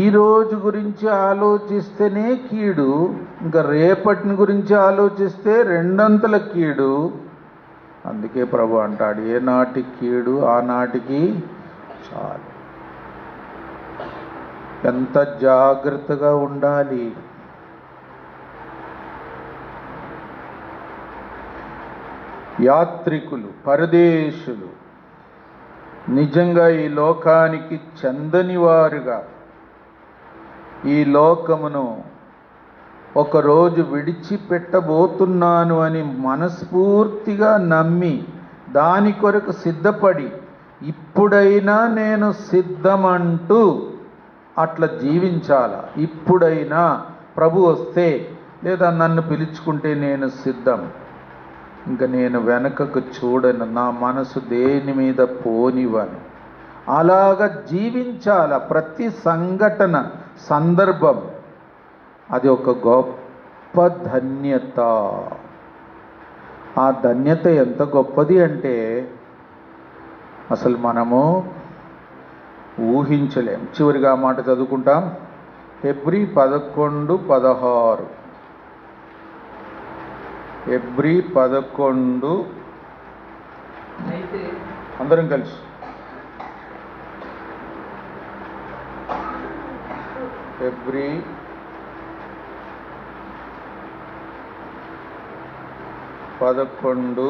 ఈరోజు గురించి ఆలోచిస్తేనే కీడు, ఇంకా రేపటిని గురించి ఆలోచిస్తే రెండంతల కీడు. అందుకే ప్రభు అంటాడు, ఏనాటి కీడు ఆనాటికి చాలు. ఎంత జాగ్రత్తగా ఉండాలి. యాత్రికులు, పరదేశులు నిజంగా ఈ లోకానికి చెందని వారుగా ఈ లోకమును ఒకరోజు విడిచిపెట్టబోతున్నాను అని మనస్ఫూర్తిగా నమ్మి దాని కొరకు సిద్ధపడి ఇప్పుడైనా నేను సిద్ధమంటూ అట్లా జీవించాల. ఇప్పుడైనా ప్రభు వస్తే లేదా నన్ను పిలుచుకుంటే నేను సిద్ధం, ఇంకా నేను వెనకకు చూడను, నా మనసు దేని మీద పోనివ్వను. అలాగా జీవించాల. ప్రతి సంఘటన, సందర్భం అది ఒక గొప్ప ధన్యత. ఆ ధన్యత ఎంత గొప్పది అంటే అసలు మనము ఊహించలేం. చివరిగా మాట చదువుకుంటాం. హెబ్రీ 11:16. హెబ్రీ 11 అందరం కలిసి హెబ్రీ 11:16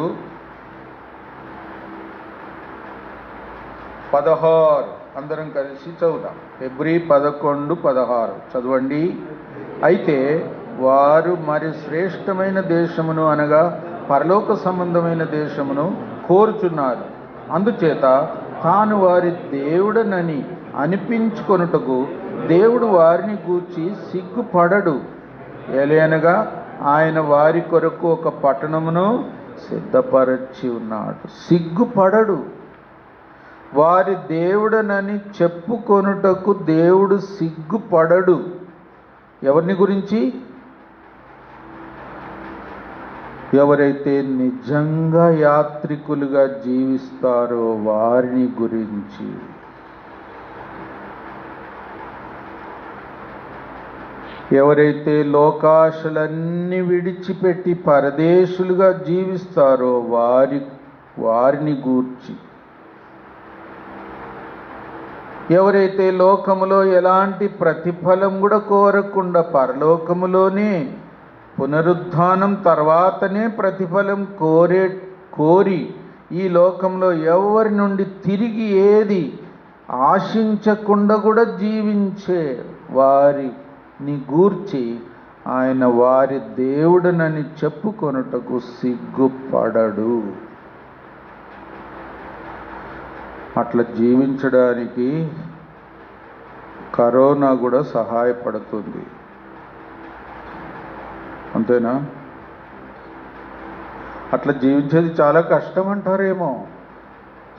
అందరం కలిసి చదువుదాం. హెబ్రీ 11:16 చదవండి. అయితే వారు మరి శ్రేష్టమైన దేశమును అనగా పరలోక సంబంధమైన దేశమును కోరుచున్నారు. అందుచేత తాను వారి దేవుడనని అనిపించుకొనుటకు దేవుడు వారిని గూర్చి సిగ్గుపడడు. ఏలయనగా ఆయన వారి కొరకు ఒక పట్టణమును సిద్ధపరచి ఉన్నాడు. సిగ్గుపడడు. వారి దేవుడనని చెప్పుకొనుటకు దేవుడు సిగ్గుపడడు. ఎవరిని గురించి? ఎవరైతే నిజంగా యాత్రికులుగా జీవిస్తారో వారిని గురించి. ఎవరైతే లోకాశలన్నీ విడిచిపెట్టి పరదేశులుగా జీవిస్తారో వారిని గూర్చి. ఎవరైతే లోకములో ఎలాంటి ప్రతిఫలం కూడా కోరకుండా పరలోకములోనే పునరుద్ధానం తర్వాతనే ప్రతిఫలం కోరి ఈ లోకంలో ఎవరి నుండి తిరిగి ఏది ఆశించకుండా కూడా జీవించే వారిని గూర్చి ఆయన వారి దేవుడనని చెప్పుకొనుటకు సిగ్గుపడడు. అట్లా జీవించడానికి కరోనా కూడా సహాయపడుతుంది. అంతేనా? అట్లా జీవించేది చాలా కష్టం అంటారేమో.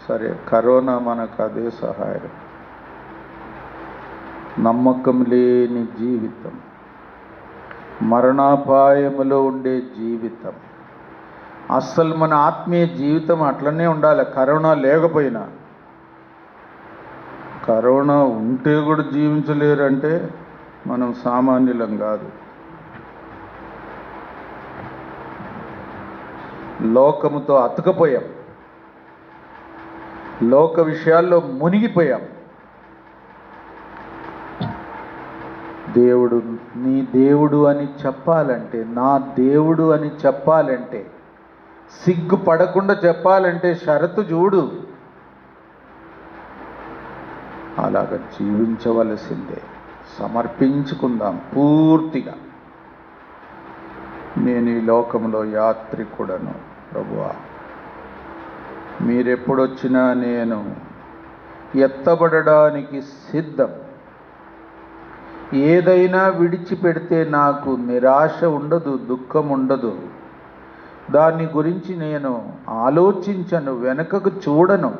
సరే, కరోనా మనకు అదే సహాయం. నమ్మకం లేని జీవితం, మరణాపాయములో ఉండే జీవితం. అస్సలు మన ఆత్మీయ జీవితం అట్లనే ఉండాలి. కరోనా లేకపోయినా, కరోనా ఉంటే కూడా జీవించలేరంటే మనం సామాన్యులం కాదు. లోకముతో అతుకపోయాం, లోక విషయాల్లో మునిగిపోయాం. దేవుడు నీ దేవుడు అని చెప్పాలంటే, నా దేవుడు అని చెప్పాలంటే, సిగ్గుపడకుండా చెప్పాలంటే షరతు చూడు. అలాగ జీవించవలసిందే. సమర్పించుకుందాం పూర్తిగా. నేను ఈ లోకంలో యాత్రికుడను ప్రభువా, మీరెప్పుడొచ్చినా నేను ఎత్తబడడానికి సిద్ధం. ఏదైనా విడిచిపెడితే నాకు నిరాశ ఉండదు, దుఃఖం ఉండదు. దాని గురించి నేను ఆలోచించను, వెనుకకు చూడను.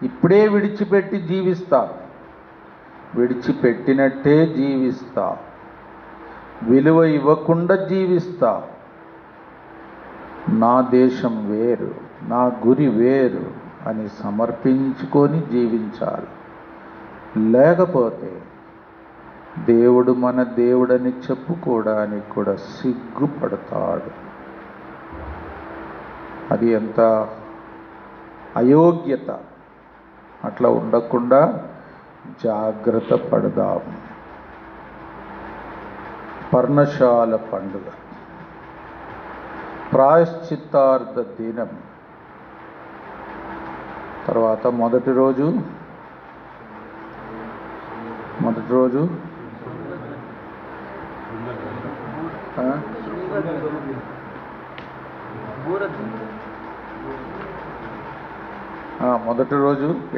ఇప్పుడే విడిచిపెట్టి జీవిస్తా, విడిచిపెట్టినట్టే జీవిస్తా, విలువ ఇవ్వకుండా జీవిస్తా. నా దేశం వేరు, నా గురి వేరు అని సమర్పించుకొని జీవించాలి. లేకపోతే దేవుడు మన దేవుడని చెప్పుకోవడానికి కూడా సిగ్గుపడతాడు. అది ఎంత అయోగ్యత. అట్లా ఉండకుండా జాగ్రత్త పడదాం. పర్ణశాల పండుగ, ప్రాయశ్చిత్తార్థ దినం. తర్వాత మొదటి రోజు మొదటి రోజు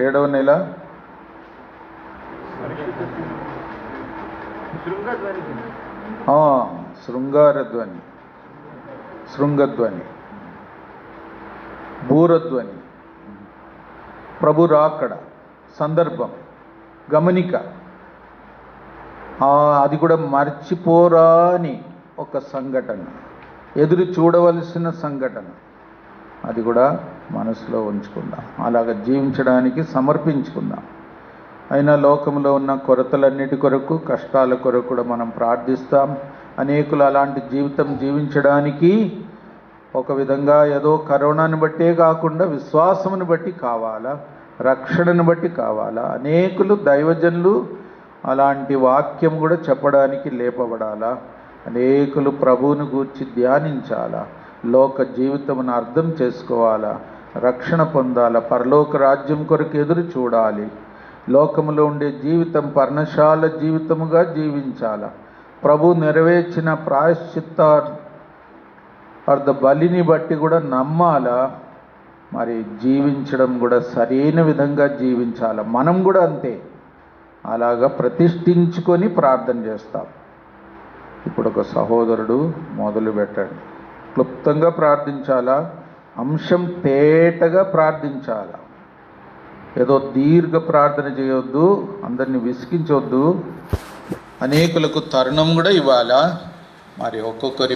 7వ నెల శృంగారధ్వని, శృంగధ్వని, బూరధ్వని, ప్రభు రాకడ సందర్భం, గమనిక. అది కూడా మర్చిపోరాని ఒక సంఘటన, ఎదురు చూడవలసిన సంఘటన. అది కూడా మనసులో ఉంచుకుందాం. అలాగ జీవించడానికి సమర్పించుకుందాం. అయినా లోకంలో ఉన్న కొరతలన్నిటి కొరకు, కష్టాల కొరకు కూడా మనం ప్రార్థిస్తాం. అనేకులు అలాంటి జీవితం జీవించడానికి ఒక విధంగా ఏదో కరోనాను బట్టే కాకుండా విశ్వాసమును బట్టి కావాలా, రక్షణను బట్టి కావాలా. అనేకులు దైవజనులు అలాంటి వాక్యం కూడా చెప్పడానికి లేపబడాలా. అనేకులు ప్రభువును గూర్చి ధ్యానించాలా, లోక జీవితమును అర్థం చేసుకోవాలా, రక్షణ పొందాలా, పరలోక రాజ్యం కొరకు ఎదురు చూడాలి. లోకములో ఉండే జీవితం పర్ణశాల జీవితముగా జీవించాలా. ప్రభు నెరవేర్చిన ప్రాయశ్చిత్త అర్ధ బలిని బట్టి కూడా నమ్మాలా, మరి జీవించడం కూడా సరైన విధంగా జీవించాలి. మనం కూడా అంతే, అలాగా ప్రతిష్ఠించుకొని ప్రార్థన చేస్తాం. ఇప్పుడు ఒక సహోదరుడు మొదలు పెట్టండి, క్లుప్తంగా ప్రార్థించాలా, అంశం తేటగా ప్రార్థించాలా, ఏదో దీర్ఘ ప్రార్థన చేయొద్దు, అందరినీ విసిగించవద్దు, అనేకులకు తరుణం కూడా ఇవ్వాలా. మరి ఒక్కొక్కరి